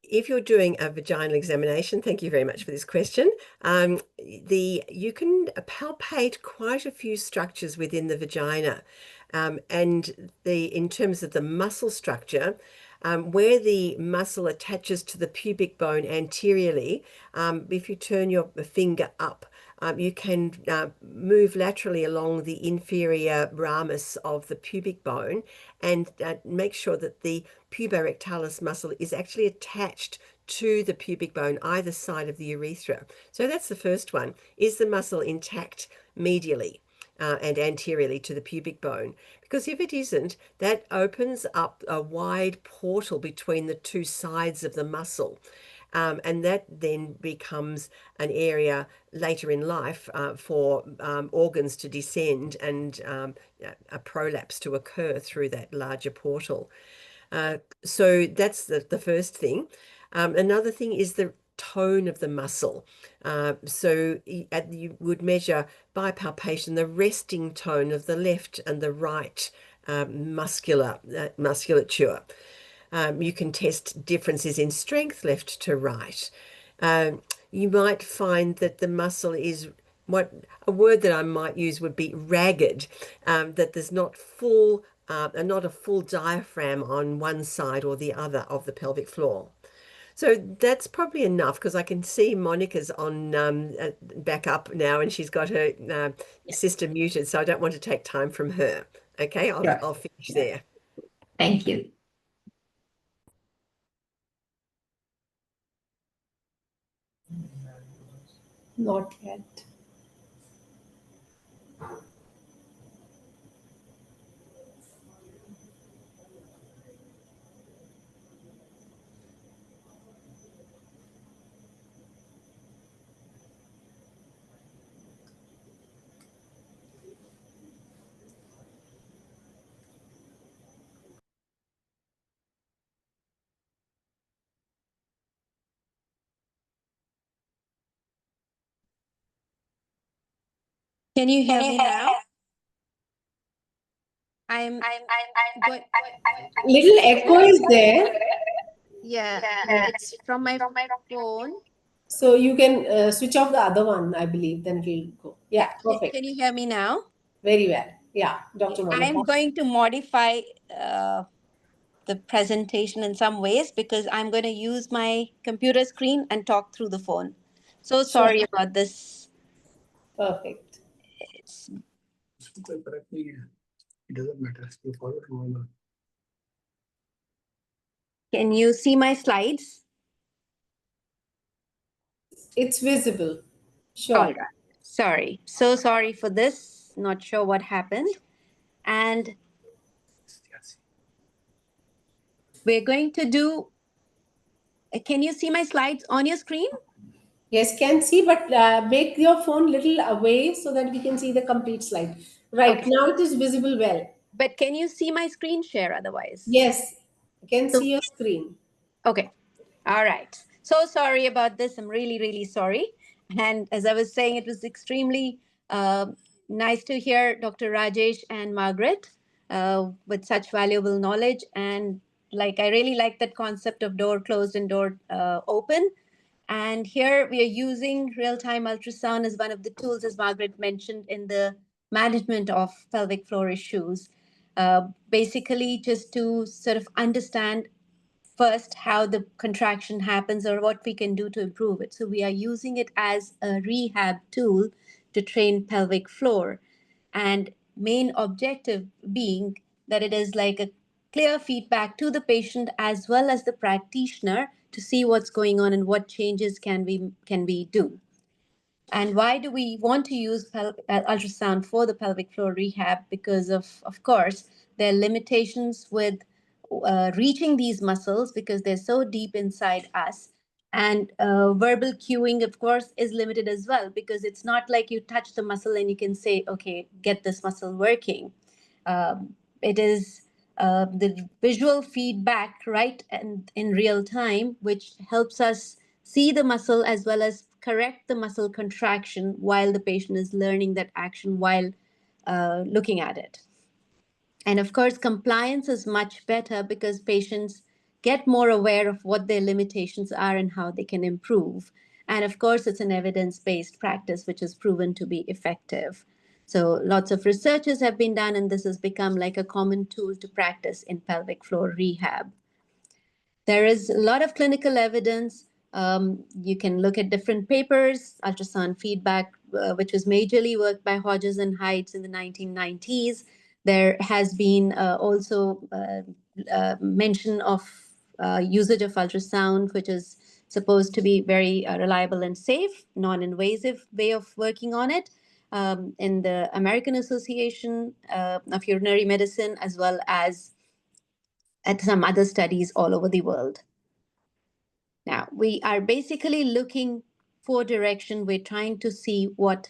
If you're doing a vaginal examination, thank you very much for this question. You can palpate quite a few structures within the vagina, and in terms of the muscle structure, where the muscle attaches to the pubic bone anteriorly, if you turn your finger up, you can move laterally along the inferior ramus of the pubic bone and make sure that the puborectalis muscle is actually attached to the pubic bone either side of the urethra. So that's the first one. Is the muscle intact medially and anteriorly to the pubic bone? Because if it isn't, that opens up a wide portal between the two sides of the muscle. And that then becomes an area later in life for organs to descend and a prolapse to occur through that larger portal. So that's the first thing. Another thing is the tone of the muscle. So you would measure by palpation the resting tone of the left and the right musculature. You can test differences in strength left to right. You might find that the muscle is a word that I might use would be ragged, that there's not a full diaphragm on one side or the other of the pelvic floor. So that's probably enough because I can see Monica's on back up now and she's got her system muted, so I don't want to take time from her. Okay, I'll finish there. Thank you. Not yet. Can you hear me now? I'm going, Little echo is there, yeah, it's from my phone. so you can switch off the other one, I believe, then it'll go. Yeah, perfect. Can you hear me now? Very well. Yeah, Dr. Monika. I'm going to modify the presentation in some ways because I'm going to use my computer screen and talk through the phone. So sorry Sure. about this. Perfect. It's, It doesn't matter. You follow normal. can you see my slides? It's visible. Sure. All right. Sorry. So sorry for this. Not sure what happened. And we're going to do, can you see my slides on your screen? Yes, can see, but make your phone little away so that we can see the complete slide. Right, Okay. now it is visible well. But can you see my screen share otherwise? Yes, I can So, see your screen. okay. All right. So sorry about this. I'm really, really sorry. And as I was saying, it was extremely nice to hear Dr. Rajesh and Margaret with such valuable knowledge. And like, I really like that concept of door closed and door open. And here we are using real-time ultrasound as one of the tools, as Margaret mentioned, in the management of pelvic floor issues. Basically, just to sort of understand first how the contraction happens or what we can do to improve it. So we are using it as a rehab tool to train pelvic floor. And main objective being that it is like a clear feedback to the patient as well as the practitioner to see what's going on and what changes can we do. And why do we want to use ultrasound for the pelvic floor rehab? Because of course, there are limitations with reaching these muscles because they're so deep inside us. And verbal cueing, of course, is limited as well because it's not like you touch the muscle and you can say, okay, get this muscle working. It is the visual feedback, right, and in real time, which helps us see the muscle as well as correct the muscle contraction while the patient is learning that action while looking at it. And of course, compliance is much better because patients get more aware of what their limitations are and how they can improve. And of course, it's an evidence-based practice, which is proven to be effective. So lots of researches have been done, and this has become like a common tool to practice in pelvic floor rehab. There is a lot of clinical evidence. You can look at different papers, ultrasound feedback which was majorly worked by Hodges and Heights in the 1990s. There has been also mention of usage of ultrasound, which is supposed to be very reliable and safe, non-invasive way of working on it, in the American Association of Urinary Medicine, as well as at some other studies all over the world. Now, we are basically looking for direction. We're trying to see what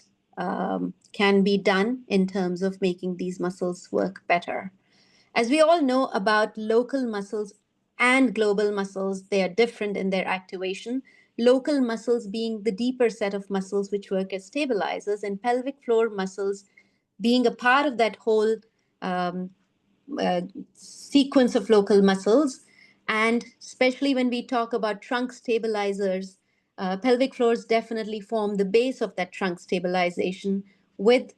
can be done in terms of making these muscles work better. As we all know about local muscles and global muscles, they are different in their activation. Local muscles being the deeper set of muscles which work as stabilizers, and pelvic floor muscles being a part of that whole um, sequence of local muscles. And especially when we talk about trunk stabilizers, pelvic floors definitely form the base of that trunk stabilization, with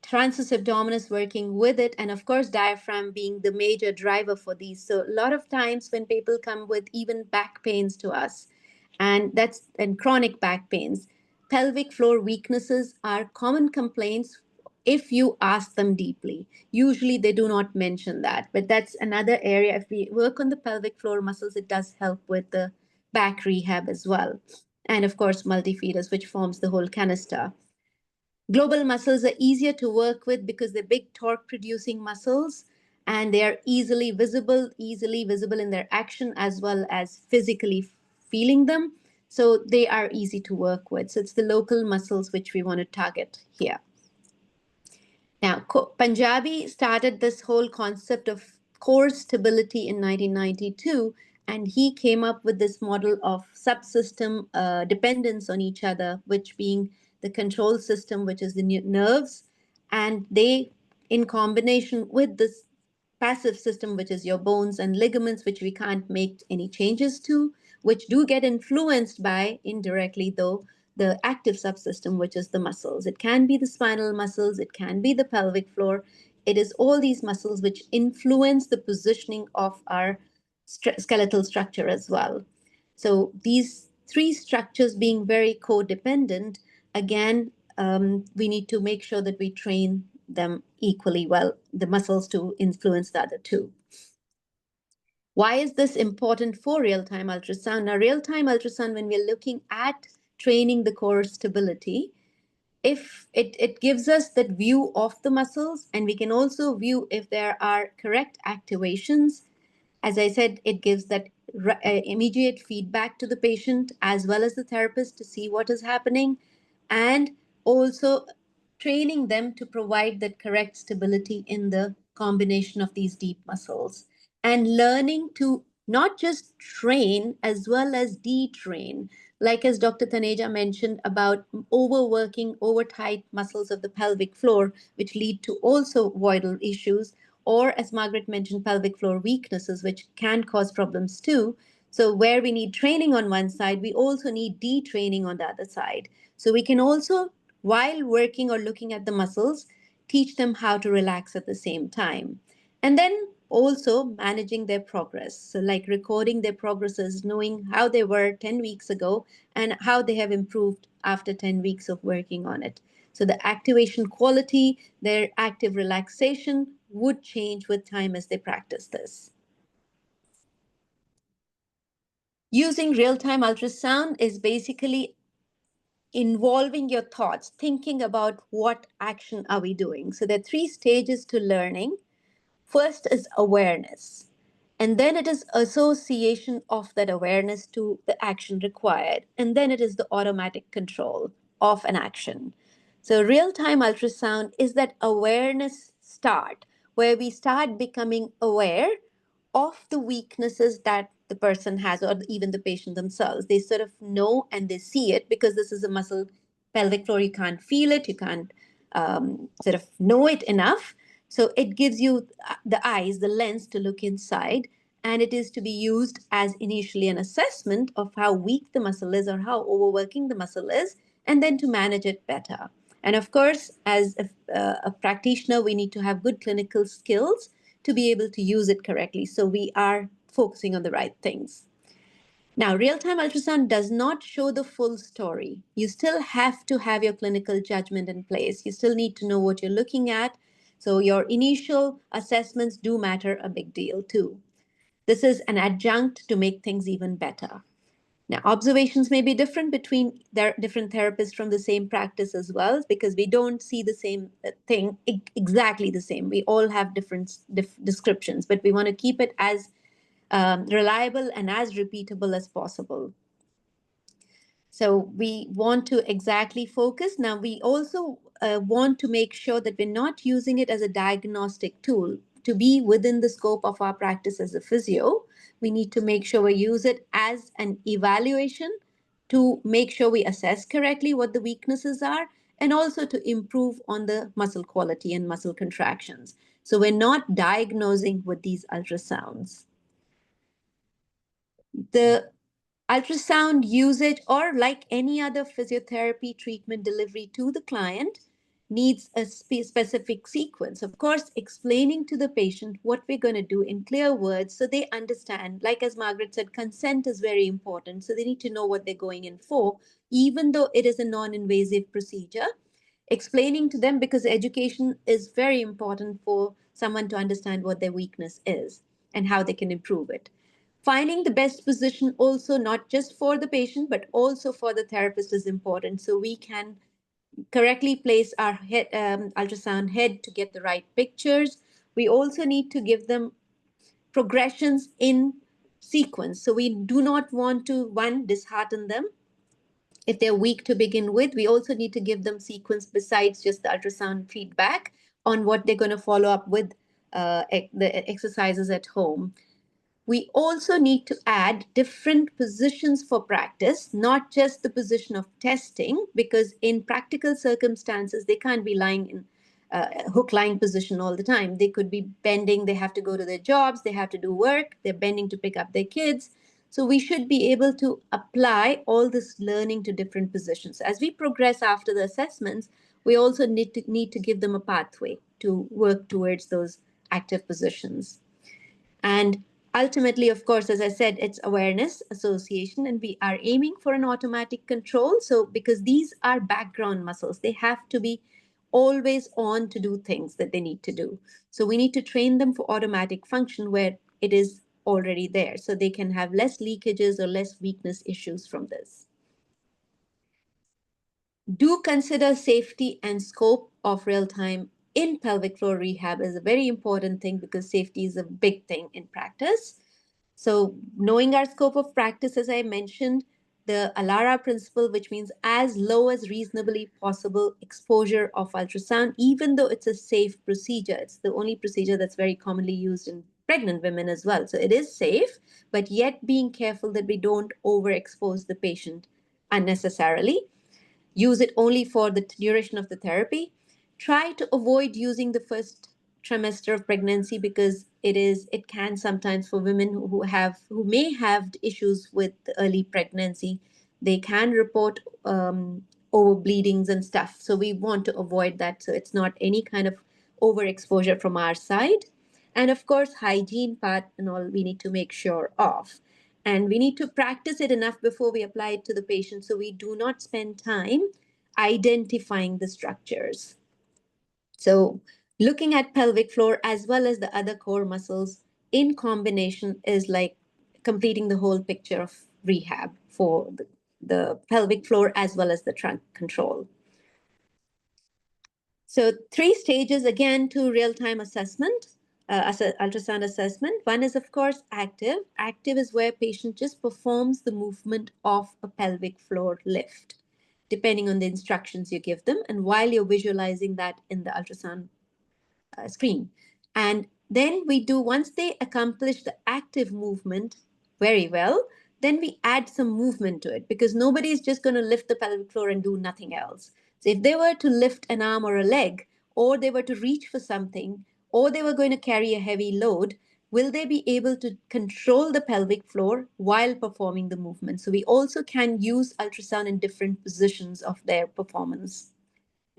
transverse abdominis working with it, and of course diaphragm being the major driver for these. So a lot of times when people come with even back pains to us, and chronic back pains, pelvic floor weaknesses are common complaints if you ask them deeply. Usually they do not mention that, but that's another area. If we work on the pelvic floor muscles, it does help with the back rehab as well. And of course, multifidus, which forms the whole canister. Global muscles are easier to work with because they're big torque producing muscles, and they are easily visible in their action as well as physically feeling them. So they are easy to work with. So it's the local muscles which we want to target here. Now, Punjabi started this whole concept of core stability in 1992, and he came up with this model of subsystem dependence on each other, which being the control system, which is the nerves, and they, in combination with this passive system, which is your bones and ligaments, which we can't make any changes to, which do get influenced by, indirectly though, the active subsystem, which is the muscles. It can be the spinal muscles, it can be the pelvic floor. It is all these muscles which influence the positioning of our skeletal structure as well. So these three structures being very codependent, again, we need to make sure that we train them equally well, the muscles to influence the other two. Why is this important for real-time ultrasound? Now, real-time ultrasound, when we're looking at training the core stability, if it gives us that view of the muscles, and we can also view if there are correct activations. As I said, it gives that immediate feedback to the patient as well as the therapist to see what is happening, and also training them to provide that correct stability in the combination of these deep muscles, and learning to not just train as well as detrain, like as Dr. Taneja mentioned about overworking, over tight muscles of the pelvic floor, which lead to also voidal issues, or as Margaret mentioned, pelvic floor weaknesses, which can cause problems too. So where we need training on one side, we also need detraining on the other side. So we can also, while working or looking at the muscles, teach them how to relax at the same time. And then also managing their progress. So like recording their progresses, knowing how they were 10 weeks ago and how they have improved after 10 weeks of working on it. So the activation quality, their active relaxation would change with time as they practice this. Using real-time ultrasound is basically involving your thoughts, thinking about what action are we doing. So there are 3 stages to learning. First is awareness, and then it is association of that awareness to the action required, and then it is the automatic control of an action. So real-time ultrasound is that awareness start, where we start becoming aware of the weaknesses that the person has, or even the patient themselves. They sort of know and they see it, because this is a muscle, pelvic floor, you can't feel it, you can't sort of know it enough. So it gives you the eyes, the lens to look inside, and it is to be used as initially an assessment of how weak the muscle is or how overworking the muscle is, and then to manage it better. And of course, as a practitioner, we need to have good clinical skills to be able to use it correctly. So we are focusing on the right things. Now, real-time ultrasound does not show the full story. You still have to have your clinical judgment in place. You still need to know what you're looking at. So your initial assessments do matter a big deal too. This is an adjunct to make things even better. Now, observations may be different between different therapists from the same practice as well, because we don't see the same thing exactly the same. We all have different descriptions, but we want to keep it as reliable and as repeatable as possible. So we want to exactly focus. Now, we also want to make sure that we're not using it as a diagnostic tool. To be within the scope of our practice as a physio, we need to make sure we use it as an evaluation to make sure we assess correctly what the weaknesses are, and also to improve on the muscle quality and muscle contractions. So we're not diagnosing with these ultrasounds. The ultrasound usage, or like any other physiotherapy treatment delivery to the client, needs a specific sequence. Of course, explaining to the patient what we're going to do in clear words so they understand. Like as Margaret said, consent is very important. So they need to know what they're going in for, even though it is a non-invasive procedure. Explaining to them, because education is very important for someone to understand what their weakness is and how they can improve it. Finding the best position also, not just for the patient, but also for the therapist, is important. So we can correctly place our head, ultrasound head to get the right pictures. We also need to give them progressions in sequence. So we do not want to, one, dishearten them. If they're weak to begin with, we also need to give them sequence besides just the ultrasound feedback on what they're going to follow up with the exercises at home. We also need to add different positions for practice, not just the position of testing, because in practical circumstances, they can't be lying in hook lying position all the time. They could be bending, they have to go to their jobs, they have to do work, they're bending to pick up their kids. So we should be able to apply all this learning to different positions. As we progress after the assessments, we also need to give them a pathway to work towards those active positions. And ultimately, of course, as I said, it's awareness, association, and we are aiming for an automatic control. So because these are background muscles, they have to be always on to do things that they need to do. So we need to train them for automatic function where it is already there, so they can have less leakages or less weakness issues from this. Do consider safety and scope of real-time in pelvic floor rehab is a very important thing, because safety is a big thing in practice. So knowing our scope of practice, as I mentioned, the ALARA principle, which means as low as reasonably possible exposure of ultrasound, even though it's a safe procedure. It's the only procedure that's very commonly used in pregnant women as well. So it is safe, but yet being careful that we don't overexpose the patient unnecessarily. Use it only for the duration of the therapy. Try to avoid using the first trimester of pregnancy, because it can sometimes, for women who may have issues with early pregnancy, they can report over bleedings and stuff. So we want to avoid that. So it's not any kind of overexposure from our side. And of course, hygiene part and all we need to make sure of. And we need to practice it enough before we apply it to the patient, so we do not spend time identifying the structures. So looking at pelvic floor as well as the other core muscles in combination is like completing the whole picture of rehab for the pelvic floor as well as the trunk control. So 3 stages again to real-time assessment. Ultrasound assessment. One is, of course, active. Active is where patient just performs the movement of a pelvic floor lift, depending on the instructions you give them, and while you're visualizing that in the ultrasound screen. And then once they accomplish the active movement very well, then we add some movement to it, because nobody is just going to lift the pelvic floor and do nothing else. So if they were to lift an arm or a leg, or they were to reach for something, or they were going to carry a heavy load, will they be able to control the pelvic floor while performing the movement? So we also can use ultrasound in different positions of their performance.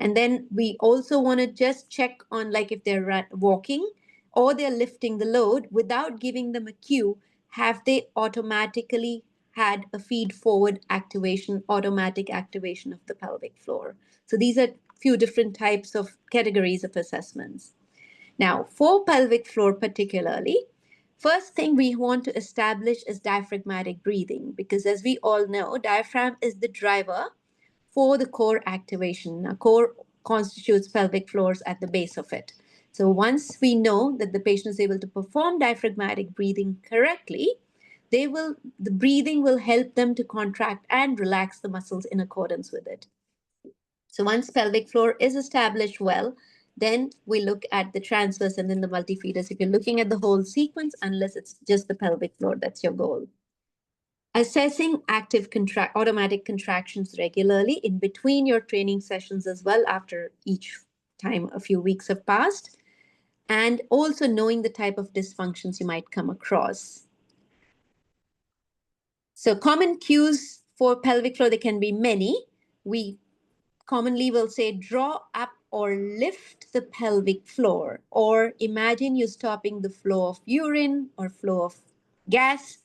And then we also want to just check on, like, if they're walking or they're lifting the load without giving them a cue, have they automatically had a feed forward activation, automatic activation of the pelvic floor. So these are few different types of categories of assessments. Now, for pelvic floor particularly, first thing we want to establish is diaphragmatic breathing, because as we all know, diaphragm is the driver for the core activation. Now, core constitutes pelvic floors at the base of it. So once we know that the patient is able to perform diaphragmatic breathing correctly, the breathing will help them to contract and relax the muscles in accordance with it. So once pelvic floor is established well, then we look at the transverse and then the multifidus. If you're looking at the whole sequence, unless it's just the pelvic floor, that's your goal. Assessing active automatic contractions regularly in between your training sessions as well, after each time a few weeks have passed, and also knowing the type of dysfunctions you might come across. So common cues for pelvic floor, there can be many. We commonly will say draw up or lift the pelvic floor, or imagine you stopping the flow of urine or flow of gas.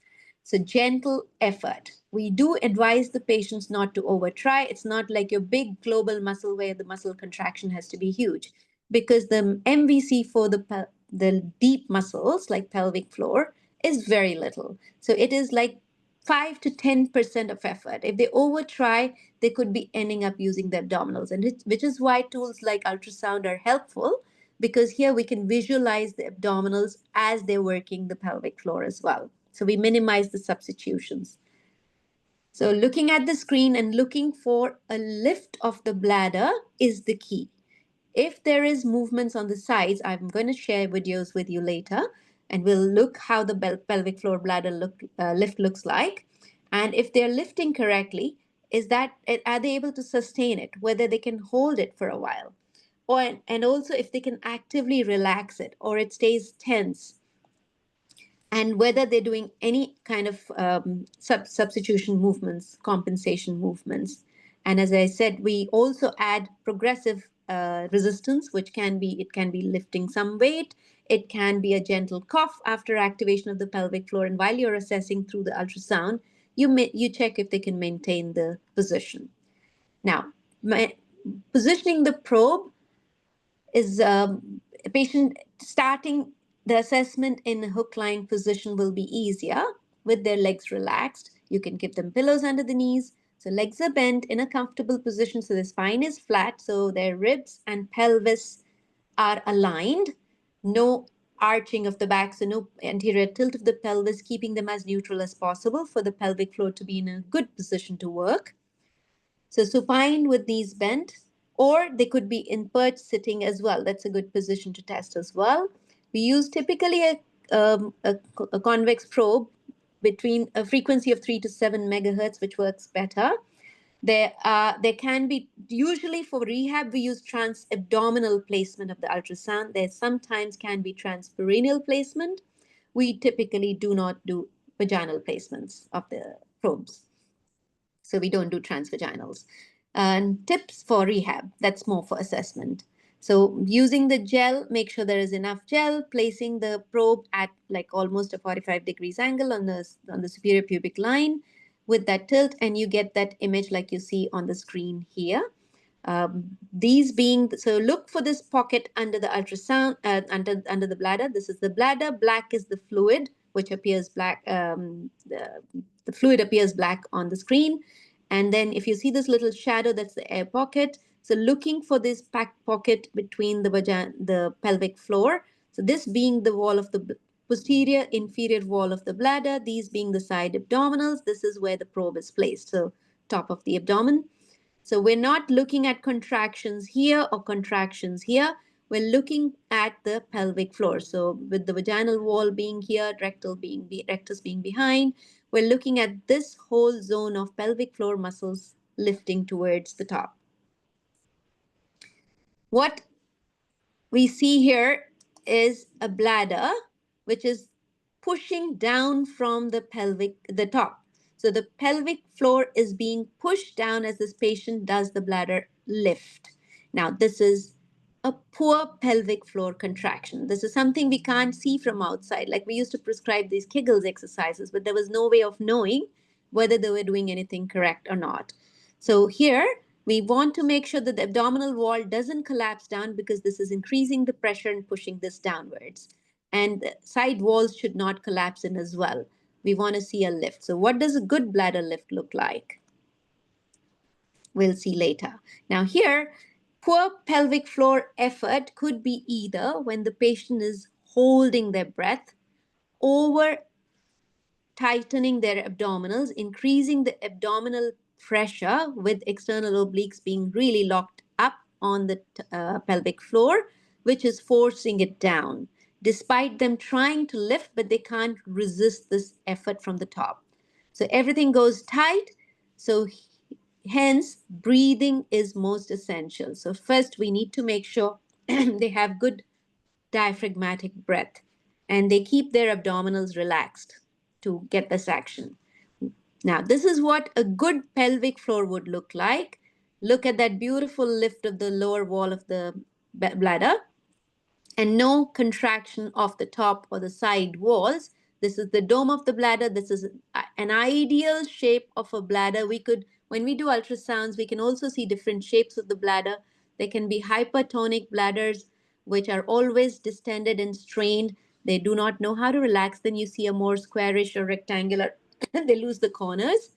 So gentle effort. We do advise the patients not to overtry. It's not like your big global muscle where the muscle contraction has to be huge, because the MVC for the deep muscles like pelvic floor is very little. So it is like 5 to 10% of effort. If they overtry, they could be ending up using the abdominals, and which is why tools like ultrasound are helpful, because here we can visualize the abdominals as they're working the pelvic floor as well. So we minimize the substitutions. So looking at the screen and looking for a lift of the bladder is the key. If there is movements on the sides, I'm going to share videos with you later, and we'll look how the pelvic floor bladder lift looks like. And if they're lifting correctly, are they able to sustain it, whether they can hold it for a while, and also if they can actively relax it or it stays tense, and whether they're doing any kind of substitution movements, compensation movements. And as I said, we also add progressive resistance, which can be lifting some weight. It can be a gentle cough after activation of the pelvic floor. And while you're assessing through the ultrasound, you check if they can maintain the position. Now, positioning the probe is a patient starting the assessment in a hook lying position will be easier with their legs relaxed. You can give them pillows under the knees. So legs are bent in a comfortable position. So the spine is flat. So their ribs and pelvis are aligned. No arching of the back. So no anterior tilt of the pelvis, keeping them as neutral as possible for the pelvic floor to be in a good position to work. So supine with knees bent, or they could be in perch sitting as well. That's a good position to test as well. We use typically a convex probe between a frequency of 3 to 7 megahertz, which works better. There can be, usually for rehab, we use trans-abdominal placement of the ultrasound. There sometimes can be transperineal placement. We typically do not do vaginal placements of the probes. So we don't do transvaginals. And tips for rehab, that's more for assessment. So using the gel, make sure there is enough gel, placing the probe at like almost a 45 degrees angle on the superior pubic line with that tilt, and you get that image like you see on the screen here. These being, so look for this pocket under the ultrasound, under the bladder. This is the bladder. Black is the fluid, which appears black. The fluid appears black on the screen. And then if you see this little shadow, that's the air pocket. So looking for this packed pocket between the pelvic floor. So this being the wall of the posterior inferior wall of the bladder, these being the side abdominals. This is where the probe is placed. So top of the abdomen. So we're not looking at contractions here or contractions here. We're looking at the pelvic floor. So with the vaginal wall being here, rectus being behind, we're looking at this whole zone of pelvic floor muscles lifting towards the top. What we see here is a bladder, which is pushing down from the top. So the pelvic floor is being pushed down as this patient does the bladder lift. Now, this is a poor pelvic floor contraction. This is something we can't see from outside. Like we used to prescribe these Kegels exercises, but there was no way of knowing whether they were doing anything correct or not. So here, we want to make sure that the abdominal wall doesn't collapse down, because this is increasing the pressure and pushing this downwards. And the side walls should not collapse in as well. We want to see a lift. So what does a good bladder lift look like? We'll see later. Now here, poor pelvic floor effort could be either when the patient is holding their breath, over tightening their abdominals, increasing the abdominal pressure with external obliques being really locked up on the pelvic floor, which is forcing it down. Despite them trying to lift, but they can't resist this effort from the top. So everything goes tight. So hence, breathing is most essential. So first, we need to make sure they have good diaphragmatic breath and they keep their abdominals relaxed to get this action. Now, this is what a good pelvic floor would look like. Look at that beautiful lift of the lower wall of the bladder and no contraction of the top or the side walls. This is the dome of the bladder. This is an ideal shape of a bladder. When we do ultrasounds, we can also see different shapes of the bladder. There can be hypertonic bladders, which are always distended and strained. They do not know how to relax. Then you see a more squarish or rectangular, they lose the corners,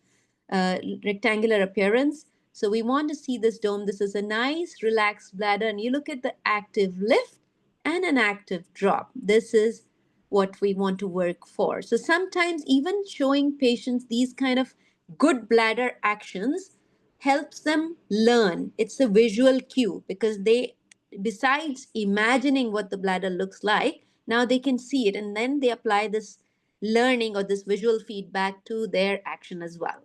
rectangular appearance. So we want to see this dome. This is a nice relaxed bladder. And you look at the active lift and an active drop. This is what we want to work for. So sometimes even showing patients these kind of good bladder actions helps them learn. It's a visual cue, because they, besides imagining what the bladder looks like, now they can see it, and then they apply this learning or this visual feedback to their action as well.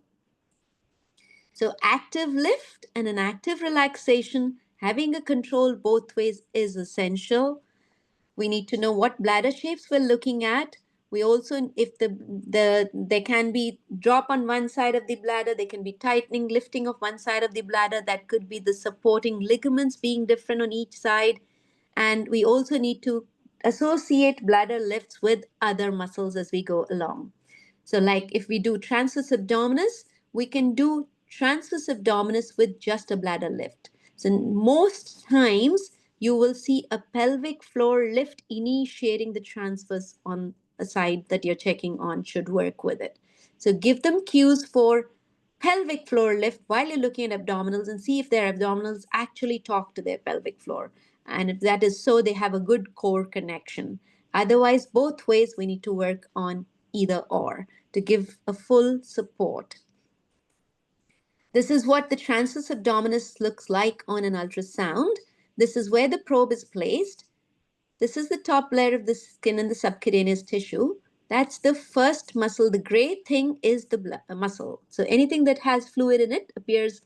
So active lift and an active relaxation, having a control both ways is essential. We need to know what bladder shapes we're looking at. We also, if there can be drop on one side of the bladder, there can be tightening, lifting of one side of the bladder. That could be the supporting ligaments being different on each side. And we also need to associate bladder lifts with other muscles as we go along. So like if we do transverse abdominis, we can do transverse abdominis with just a bladder lift. So most times you will see a pelvic floor lift initiating the transverse on a side that you're checking on should work with it. So give them cues for pelvic floor lift while you're looking at abdominals and see if their abdominals actually talk to their pelvic floor. And if that is so, they have a good core connection. Otherwise, both ways we need to work on either or to give a full support. This is what the transverse abdominis looks like on an ultrasound. This is where the probe is placed. This is the top layer of the skin and the subcutaneous tissue. That's the first muscle. The gray thing is the muscle. So anything that has fluid in it appears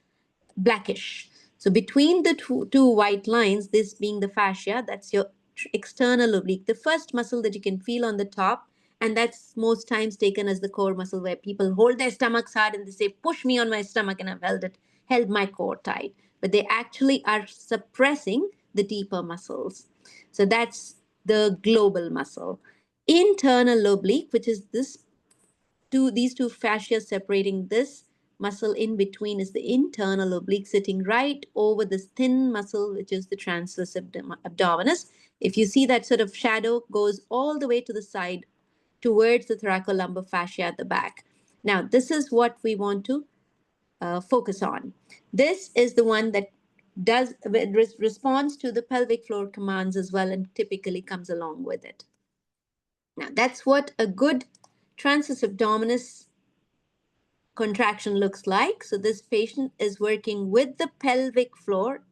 blackish. So between the two white lines, this being the fascia, that's your external oblique, the first muscle that you can feel on the top. And that's most times taken as the core muscle, where people hold their stomachs hard and they say, push me on my stomach, and I've held my core tight. But they actually are suppressing the deeper muscles. So that's the global muscle. Internal oblique, which is these two fascia separating this muscle in between, is the internal oblique, sitting right over this thin muscle, which is the transverse abdominis. If you see that sort of shadow goes all the way to the side towards the thoracolumbar fascia at the back. Now, this is what we want to focus on. This is the one that responds to the pelvic floor commands as well, and typically comes along with it. Now, that's what a good transverse abdominis contraction looks like. So this patient is working with the pelvic floor.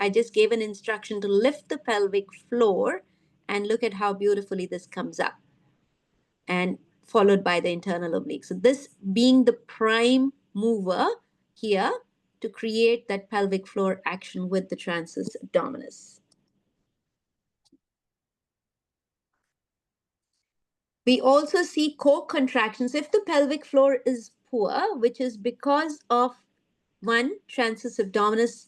I just gave an instruction to lift the pelvic floor, and look at how beautifully this comes up, and followed by the internal oblique. So this being the prime mover here to create that pelvic floor action with the transverse abdominis. We also see core contractions if the pelvic floor is poor, which is because of one, transverse abdominis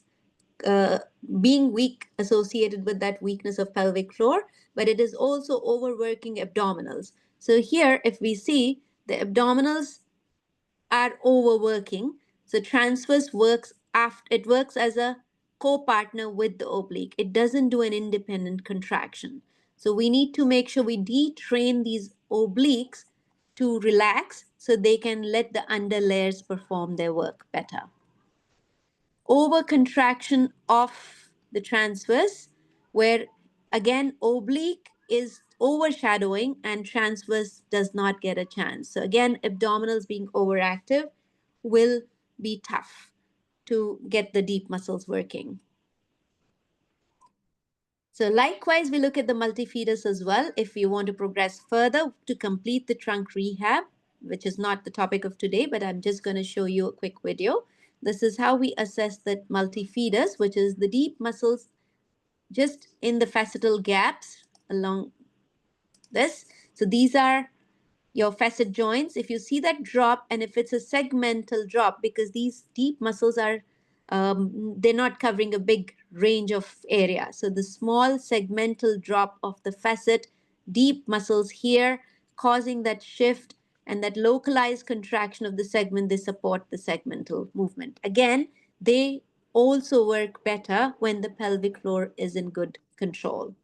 being weak, associated with that weakness of pelvic floor, but it is also overworking abdominals. So here, if we see the abdominals are overworking. So transverse works after, it works as a co-partner with the oblique. It doesn't do an independent contraction. So we need to make sure we detrain these obliques to relax so they can let the underlayers perform their work better. Over contraction of the transverse, where again oblique is overshadowing and transverse does not get a chance. So again, abdominals being overactive will be tough to get the deep muscles working. So likewise, we look at the multifidus as well if you want to progress further to complete the trunk rehab, which is not the topic of today, but I'm just going to show you a quick video. This is how we assess the multifidus, which is the deep muscles just in the facetal gaps along this. So these are your facet joints. If you see that drop, and if it's a segmental drop, because these deep muscles are, they're not covering a big range of area. So the small segmental drop of the facet, deep muscles here, causing that shift and that localized contraction of the segment, they support the segmental movement. Again, they also work better when the pelvic floor is in good control.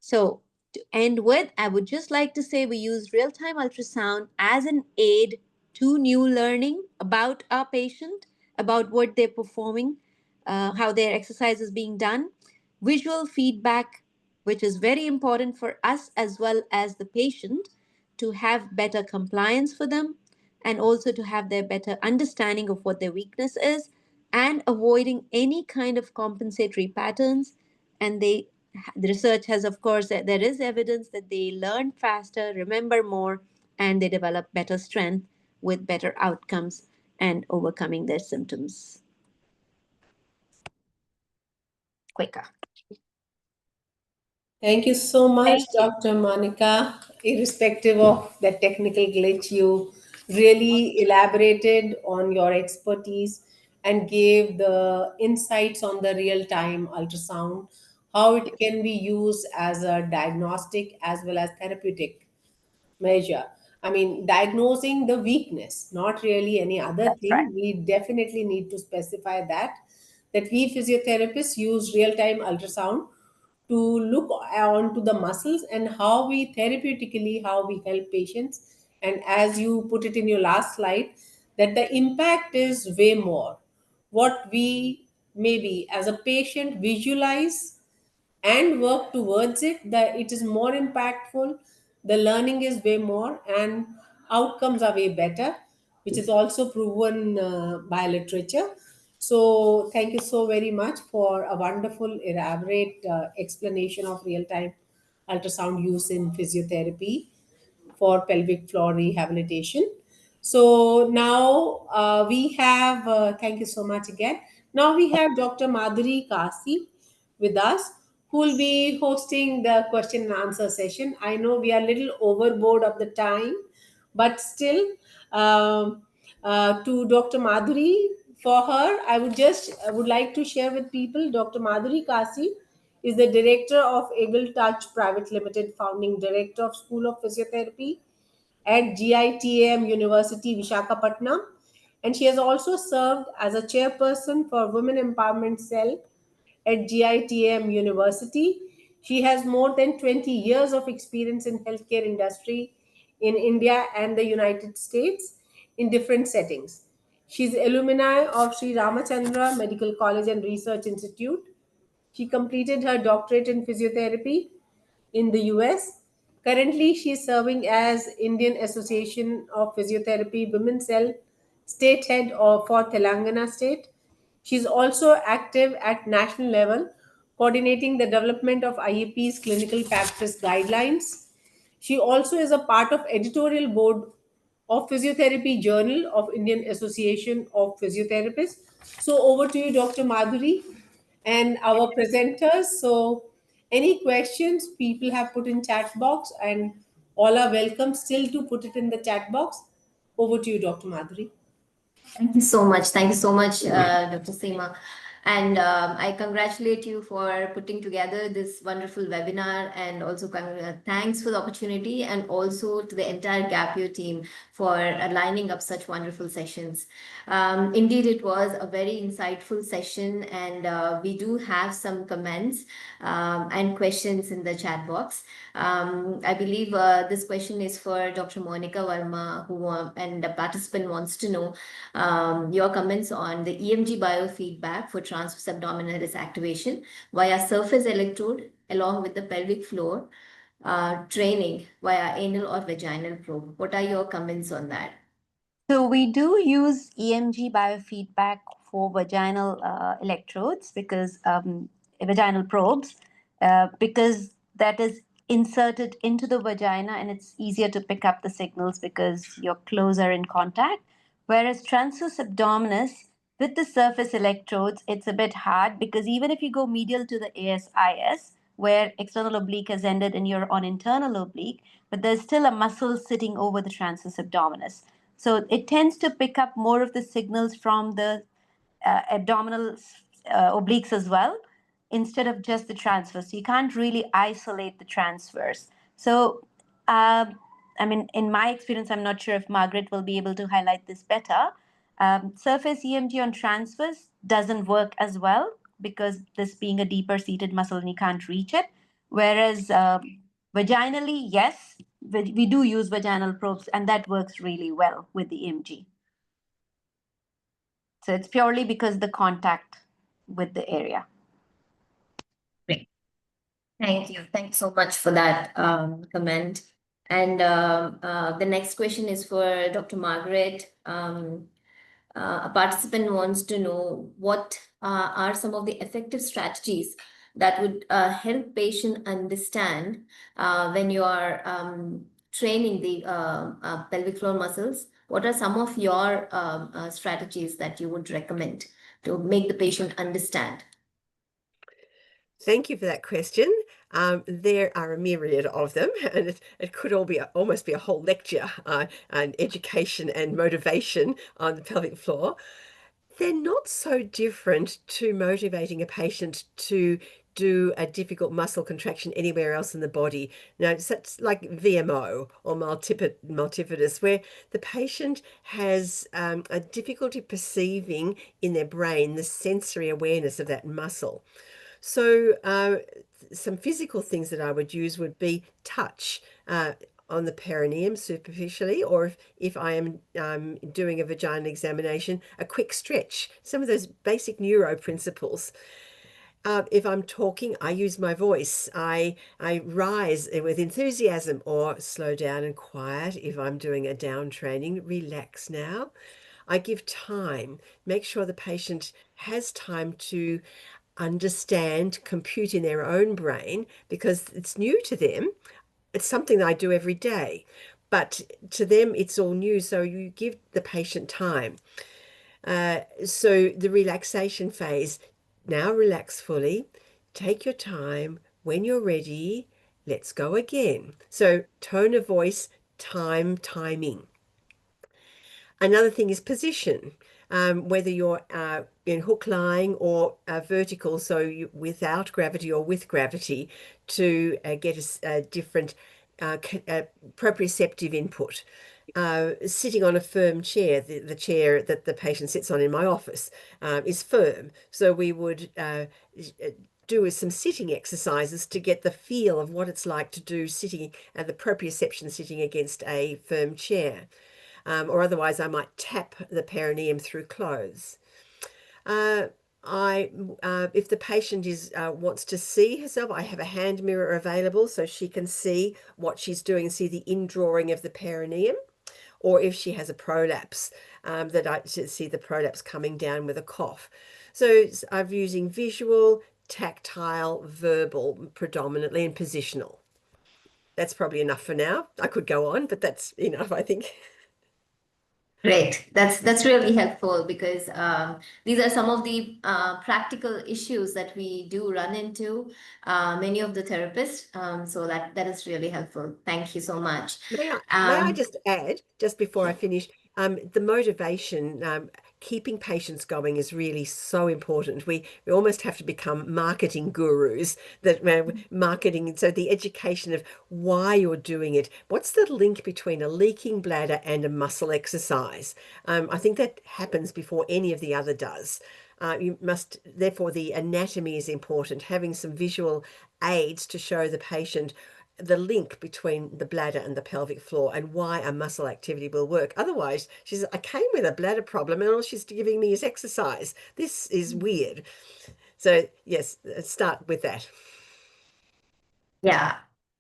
So to end with, I would just like to say we use real-time ultrasound as an aid to new learning about our patient, about what they're performing, how their exercise is being done, visual feedback, which is very important for us as well as the patient to have better compliance for them and also to have their better understanding of what their weakness is and avoiding any kind of compensatory patterns. And the research has, of course, there is evidence that they learn faster, remember more, and they develop better strength with better outcomes and overcoming their symptoms quicker. Thank you so much, Thank you. Dr. Monika. Irrespective of the technical glitch, you really elaborated on your expertise and gave the insights on the real-time ultrasound, how it can be used as a diagnostic as well as therapeutic measure. I mean, diagnosing the weakness, not really any other That's right. thing. We definitely need to specify that we physiotherapists use real-time ultrasound to look onto the muscles and how we therapeutically how we help patients. And as you put it in your last slide, that the impact is way more. What we maybe as a patient visualize and work towards it, that it is more impactful, the learning is way more, and outcomes are way better, which is also proven by literature. So thank you so very much for a wonderful elaborate explanation of real-time ultrasound use in physiotherapy for pelvic floor rehabilitation. So now we have, thank you so much again. Now we have Dr. Madhuri Kasi with us, who will be hosting the question and answer session. I know we are a little overboard of the time, but still, to Dr. Madhuri, for her, I would like to share with people Dr. Madhuri Kasi is the director of Able Touch Private Limited, founding director of School of Physiotherapy at GITAM University, Vishakhapatnam. And she has also served as a chairperson for Women Empowerment Cell at GITAM University. She has more than 20 years of experience in healthcare industry in India and the United States in different settings. She's alumni of Sri Ramachandra Medical College and Research Institute. She completed her doctorate in physiotherapy in the US. Currently, she is serving as Indian Association of Physiotherapy Women's Cell State Head for Telangana State. She is also active at national level, coordinating the development of IEP's clinical practice guidelines. She also is a part of editorial board of Physiotherapy Journal of Indian Association of Physiotherapists. So over to you, Dr. Madhuri, and our presenters. So any questions people have put in chat box, and all are welcome still to put it in the chat box. Over to you, Dr. Madhuri. Thank you so much. Thank you so much, Dr. Seema. And I congratulate you for putting together this wonderful webinar, and also thanks for the opportunity, and also to the entire GAPIO team for lining up such wonderful sessions. Indeed, it was a very insightful session, and we do have some comments and questions in the chat box. I believe this question is for Dr. Monika Verma, and the participant wants to know your comments on the EMG biofeedback for transverse abdominalis activation via surface electrode along with the pelvic floor training via anal or vaginal probe. What are your comments on that? So we do use EMG biofeedback for vaginal electrodes, because vaginal probes, because that is inserted into the vagina and it's easier to pick up the signals because your clothes are in contact. Whereas transverse abdominis with the surface electrodes, it's a bit hard, because even if you go medial to the ASIS, where external oblique has ended and you're on internal oblique, but there's still a muscle sitting over the transverse abdominis. So it tends to pick up more of the signals from the abdominal obliques as well, instead of just the transverse. You can't really isolate the transverse. So, I mean, in my experience, I'm not sure if Margaret will be able to highlight this better. Surface EMG on transverse doesn't work as well, because this being a deeper seated muscle and you can't reach it. Whereas vaginally, yes, we do use vaginal probes, and that works really well with the EMG. So it's purely because the contact with the area. Great. Thank you. Thanks so much for that comment. And the next question is for Dr. Margaret. A participant wants to know what are some of the effective strategies that would help patient understand when you are training the pelvic floor muscles. What are some of your strategies that you would recommend to make the patient understand? Thank you for that question. There are a myriad of them, and it could all be almost be a whole lecture on education and motivation on the pelvic floor. They're not so different to motivating a patient to do a difficult muscle contraction anywhere else in the body. Now, it's like VMO or multifidus, where the patient has a difficulty perceiving in their brain the sensory awareness of that muscle. So some physical things that I would use would be touch on the perineum superficially, or if I am doing a vaginal examination, a quick stretch, some of those basic neuro principles. If I'm talking, I use my voice. I rise with enthusiasm, or slow down and quiet. If I'm doing a down training, relax now. I give time, make sure the patient has time to understand, compute in their own brain, because it's new to them. It's something that I do every day, but to them it's all new. So you give the patient time. So the relaxation phase, now relax fully, take your time. When you're ready, let's go again. So tone of voice, timing. Another thing is position. Whether you're in hook lying or vertical, so without gravity or with gravity, to get a different proprioceptive input. Sitting on a firm chair, the chair that the patient sits on in my office is firm. So we would do some sitting exercises to get the feel of what it's like to do sitting, the proprioception sitting against a firm chair. Or otherwise I might tap the perineum through clothes. If the patient wants to see herself, I have a hand mirror available so she can see what she's doing, see the indrawing of the perineum. Or if she has a prolapse, that I should see the prolapse coming down with a cough. So I'm using visual, tactile, verbal predominantly, and positional. That's probably enough for now. I could go on, but that's enough, I think. Great. That's really helpful, because these are some of the practical issues that we do run into, many of the therapists. So that is really helpful. Thank you so much. May I just add, just before I finish, the motivation keeping patients going is really so important. We almost have to become marketing gurus, that marketing, so the education of why you're doing it. What's the link between a leaking bladder and a muscle exercise? I think that happens before any of the other does. You must, therefore, the anatomy is important, having some visual aids to show the patient the link between the bladder and the pelvic floor and why a muscle activity will work. Otherwise, she says, I came with a bladder problem and all she's giving me is exercise. This is weird. So yes, start with that. Yeah,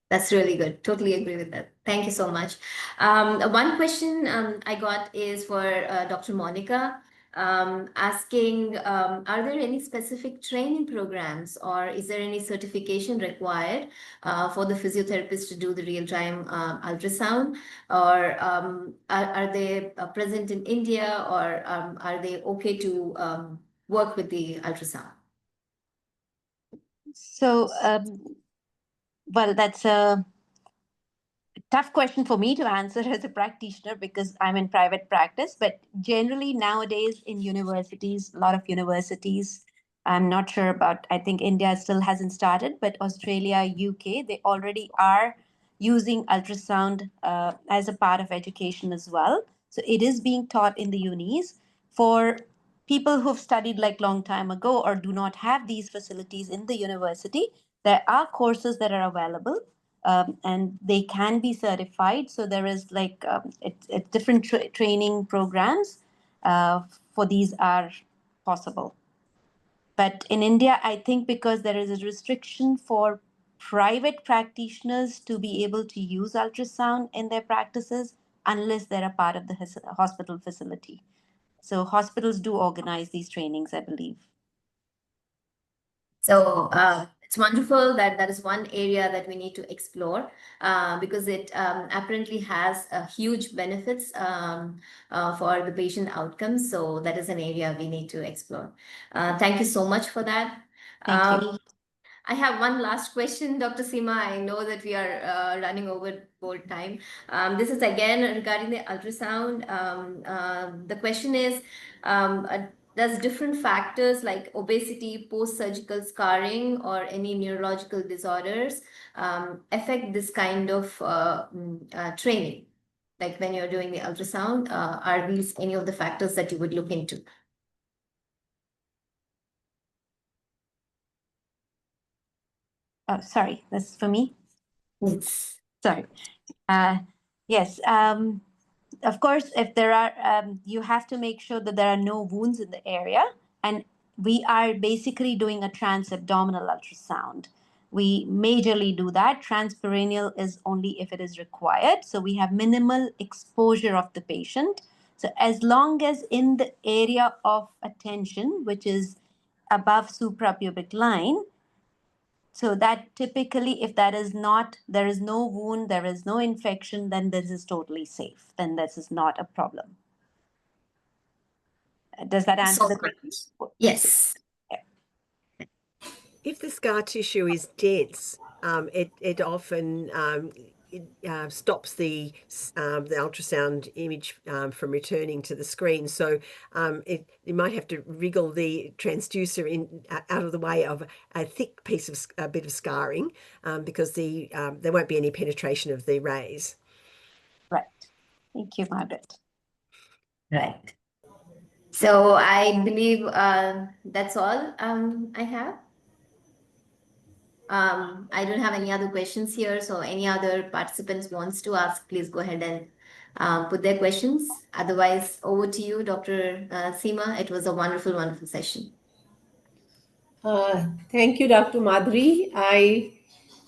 that's really good. Totally agree with that. Thank you so much. One question I got is for Dr. Monika, asking, are there any specific training programs or is there any certification required for the physiotherapists to do the real-time ultrasound? Or are they present in India, or are they okay to work with the ultrasound? So, well, that's a tough question for me to answer as a practitioner because I'm in private practice. But generally, nowadays in universities, a lot of universities, I'm not sure about, I think India still hasn't started, but Australia, UK, they already are using ultrasound as a part of education as well. So it is being taught in the unis for people who've studied like long time ago or do not have these facilities in the university. There are courses that are available, and they can be certified. So there is like it's different training programs for these are possible. But in India, I think because there is a restriction for private practitioners to be able to use ultrasound in their practices unless they're a part of the hospital facility. So hospitals do organize these trainings, I believe. So it's wonderful that that is one area that we need to explore because it apparently has huge benefits for the patient outcomes. So that is an area we need to explore. Thank you so much for that. Thank you. I have one last question, Dr. Seema. I know that we are running over board time. This is again regarding the ultrasound. The question is, does different factors like obesity, post-surgical scarring, or any neurological disorders affect this kind of training? Like when you're doing the ultrasound, are these any of the factors that you would look into? Oh, sorry, that's for me. Yes. Sorry. Yes. Of course, if there are, you have to make sure that there are no wounds in the area. And we are basically doing a transabdominal ultrasound. We majorly do that. Transperineal is only if it is required. So we have minimal exposure of the patient. So as long as in the area of attention, which is above suprapubic line, so that typically, if that is not, there is no wound, there is no infection, then this is totally safe. Then this is not a problem. Does that answer the question? Yes. If the scar tissue is dense, it often stops the ultrasound image from returning to the screen. So you might have to wriggle the transducer out of the way of a thick piece of a bit of scarring because there won't be any penetration of the rays. Right. Thank you, Margaret. Right. So I believe that's all I have. I don't have any other questions here. So any other participants wants to ask, please go ahead and put their questions. Otherwise, over to you, Dr. Seema. It was a wonderful, wonderful session. Thank you, Dr. Madhuri.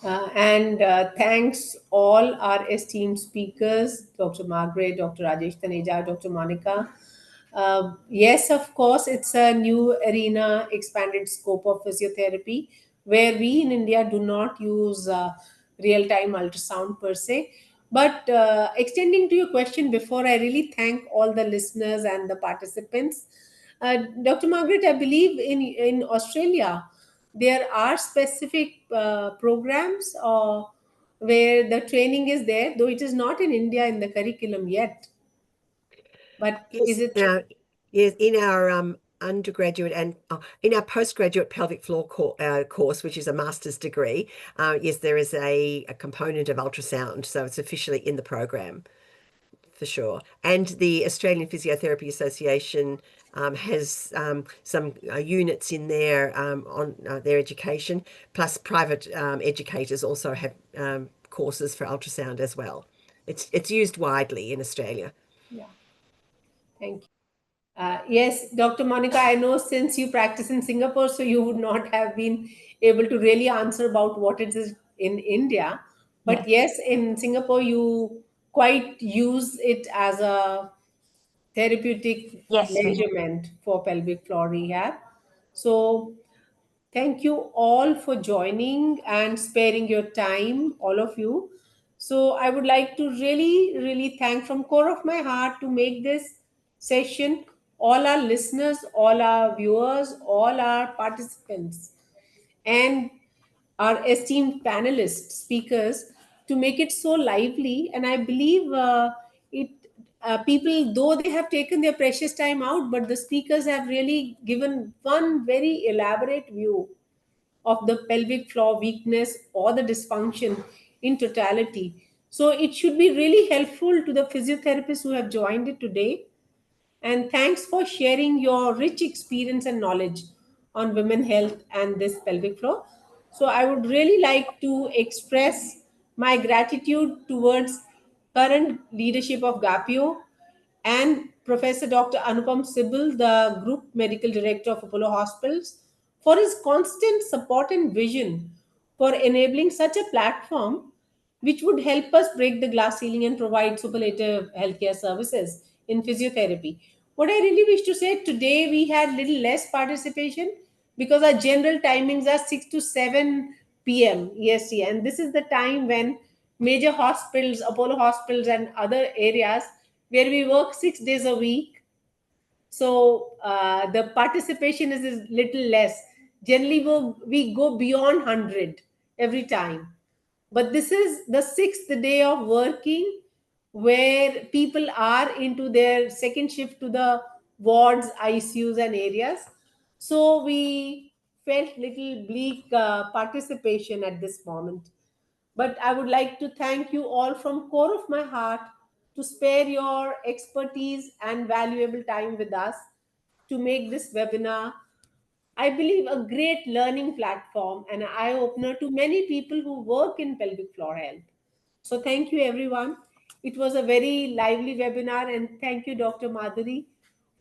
And thanks all our esteemed speakers, Dr. Margaret, Dr. Rajesh Taneja, Dr. Monika. Yes, of course, it's a new arena, expanded scope of physiotherapy, where we in India do not use real-time ultrasound per se. But extending to your question before, I really thank all the listeners and the participants. Dr. Margaret, I believe in Australia, there are specific programs where the training is there, though it is not in India in the curriculum yet. But Yes, is it true? Yes, in our undergraduate and in our postgraduate pelvic floor course, which is a master's degree, yes, there is a component of ultrasound, so it's officially in the program for sure. And the Australian Physiotherapy Association has some units in there on their education, plus private educators also have courses for ultrasound as well. It's used widely in Australia. Yeah, thank you. Yes, Dr. Monika, I know since you practice in Singapore, so you would not have been able to really answer about what it is in India. But yes, in Singapore, you quite use it as a therapeutic Yes, we do. measurement for pelvic floor rehab. So thank you all for joining and sparing your time, all of you. So I would like to really, really thank from core of my heart to make this session all our listeners, all our viewers, all our participants, and our esteemed panelists, speakers, to make it so lively. And I believe it people, though they have taken their precious time out, but the speakers have really given one very elaborate view of the pelvic floor weakness or the dysfunction in totality. So it should be really helpful to the physiotherapists who have joined it today. And thanks for sharing your rich experience and knowledge on women health and this pelvic floor. So I would really like to express my gratitude towards current leadership of GAPIO and Professor Dr. Anupam Sibal, the Group Medical Director of Apollo Hospitals, for his constant support and vision for enabling such a platform which would help us break the glass ceiling and provide superlative healthcare services in physiotherapy. What I really wish to say, today we had little less participation because our general timings are 6 to 7 p.m. EST, and this is the time when major hospitals, Apollo hospitals, and other areas where we work 6 days a week, so the participation is little less. Generally we go beyond 100 every time, but this is the sixth day of working where people are into their second shift to the wards, ICUs and areas. So we felt little bleak participation at this moment, but I would like to thank you all from core of my heart to spare your expertise and valuable time with us to make this webinar, I believe, a great learning platform and an eye opener to many people who work in pelvic floor health. So thank you everyone. It was a very lively webinar, and thank you Dr. Madhuri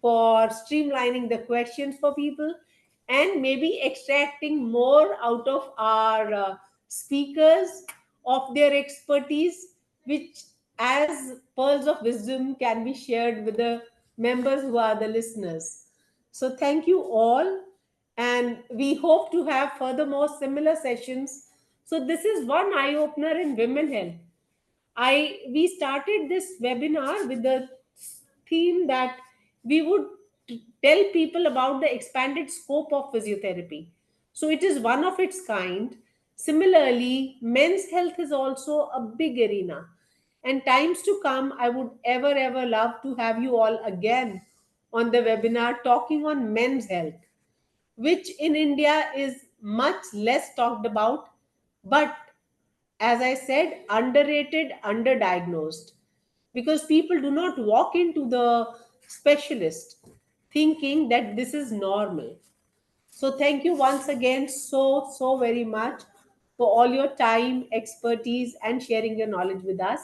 for streamlining the questions for people and maybe extracting more out of our speakers of their expertise, which as pearls of wisdom can be shared with the members who are the listeners. So thank you all, and we hope to have furthermore similar sessions. So this is one eye opener in women health. We started this webinar with the theme that we would tell people about the expanded scope of physiotherapy. So it is one of its kind. Similarly, men's health is also a big arena. And times to come, I would ever love to have you all again on the webinar talking on men's health, which in India is much less talked about, but as I said, underrated, underdiagnosed, because people do not walk into the specialist thinking that this is normal. So, thank you once again so very much for all your time, expertise, and sharing your knowledge with us.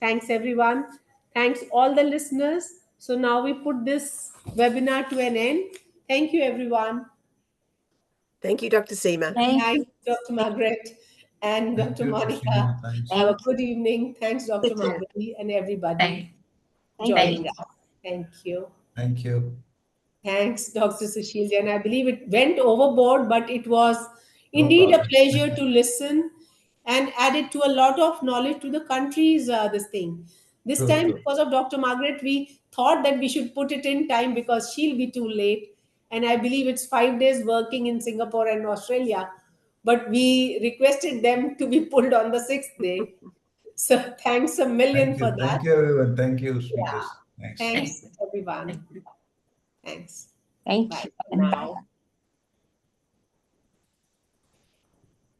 Thanks, everyone. Thanks, all the listeners. So, now we put this webinar to an end. Thank you, everyone. Thank you, Dr. Seema. Good night, Dr. Margaret and Thank Dr. you, Monika. Seema. Thanks. Have a good evening. Thanks, Dr. Thank you. Margaret, and everybody Thank joining you. us. Thank you. Thank you. Thanks, Dr. Sushil. And I believe it went overboard, but it was No indeed a problem. pleasure to listen and added to a lot of knowledge to the country's this thing. This True, time, true. because of Dr. Margaret, we thought that we should put it in time because she'll be too late. And I believe it's 5 days working in Singapore and Australia. But we requested them to be pulled on the sixth day. So thanks a million Thank for you. that. Thank you, everyone. Thank you, Yeah. speakers. Thanks. Thanks, everyone. Thanks. Thank Bye you. for now.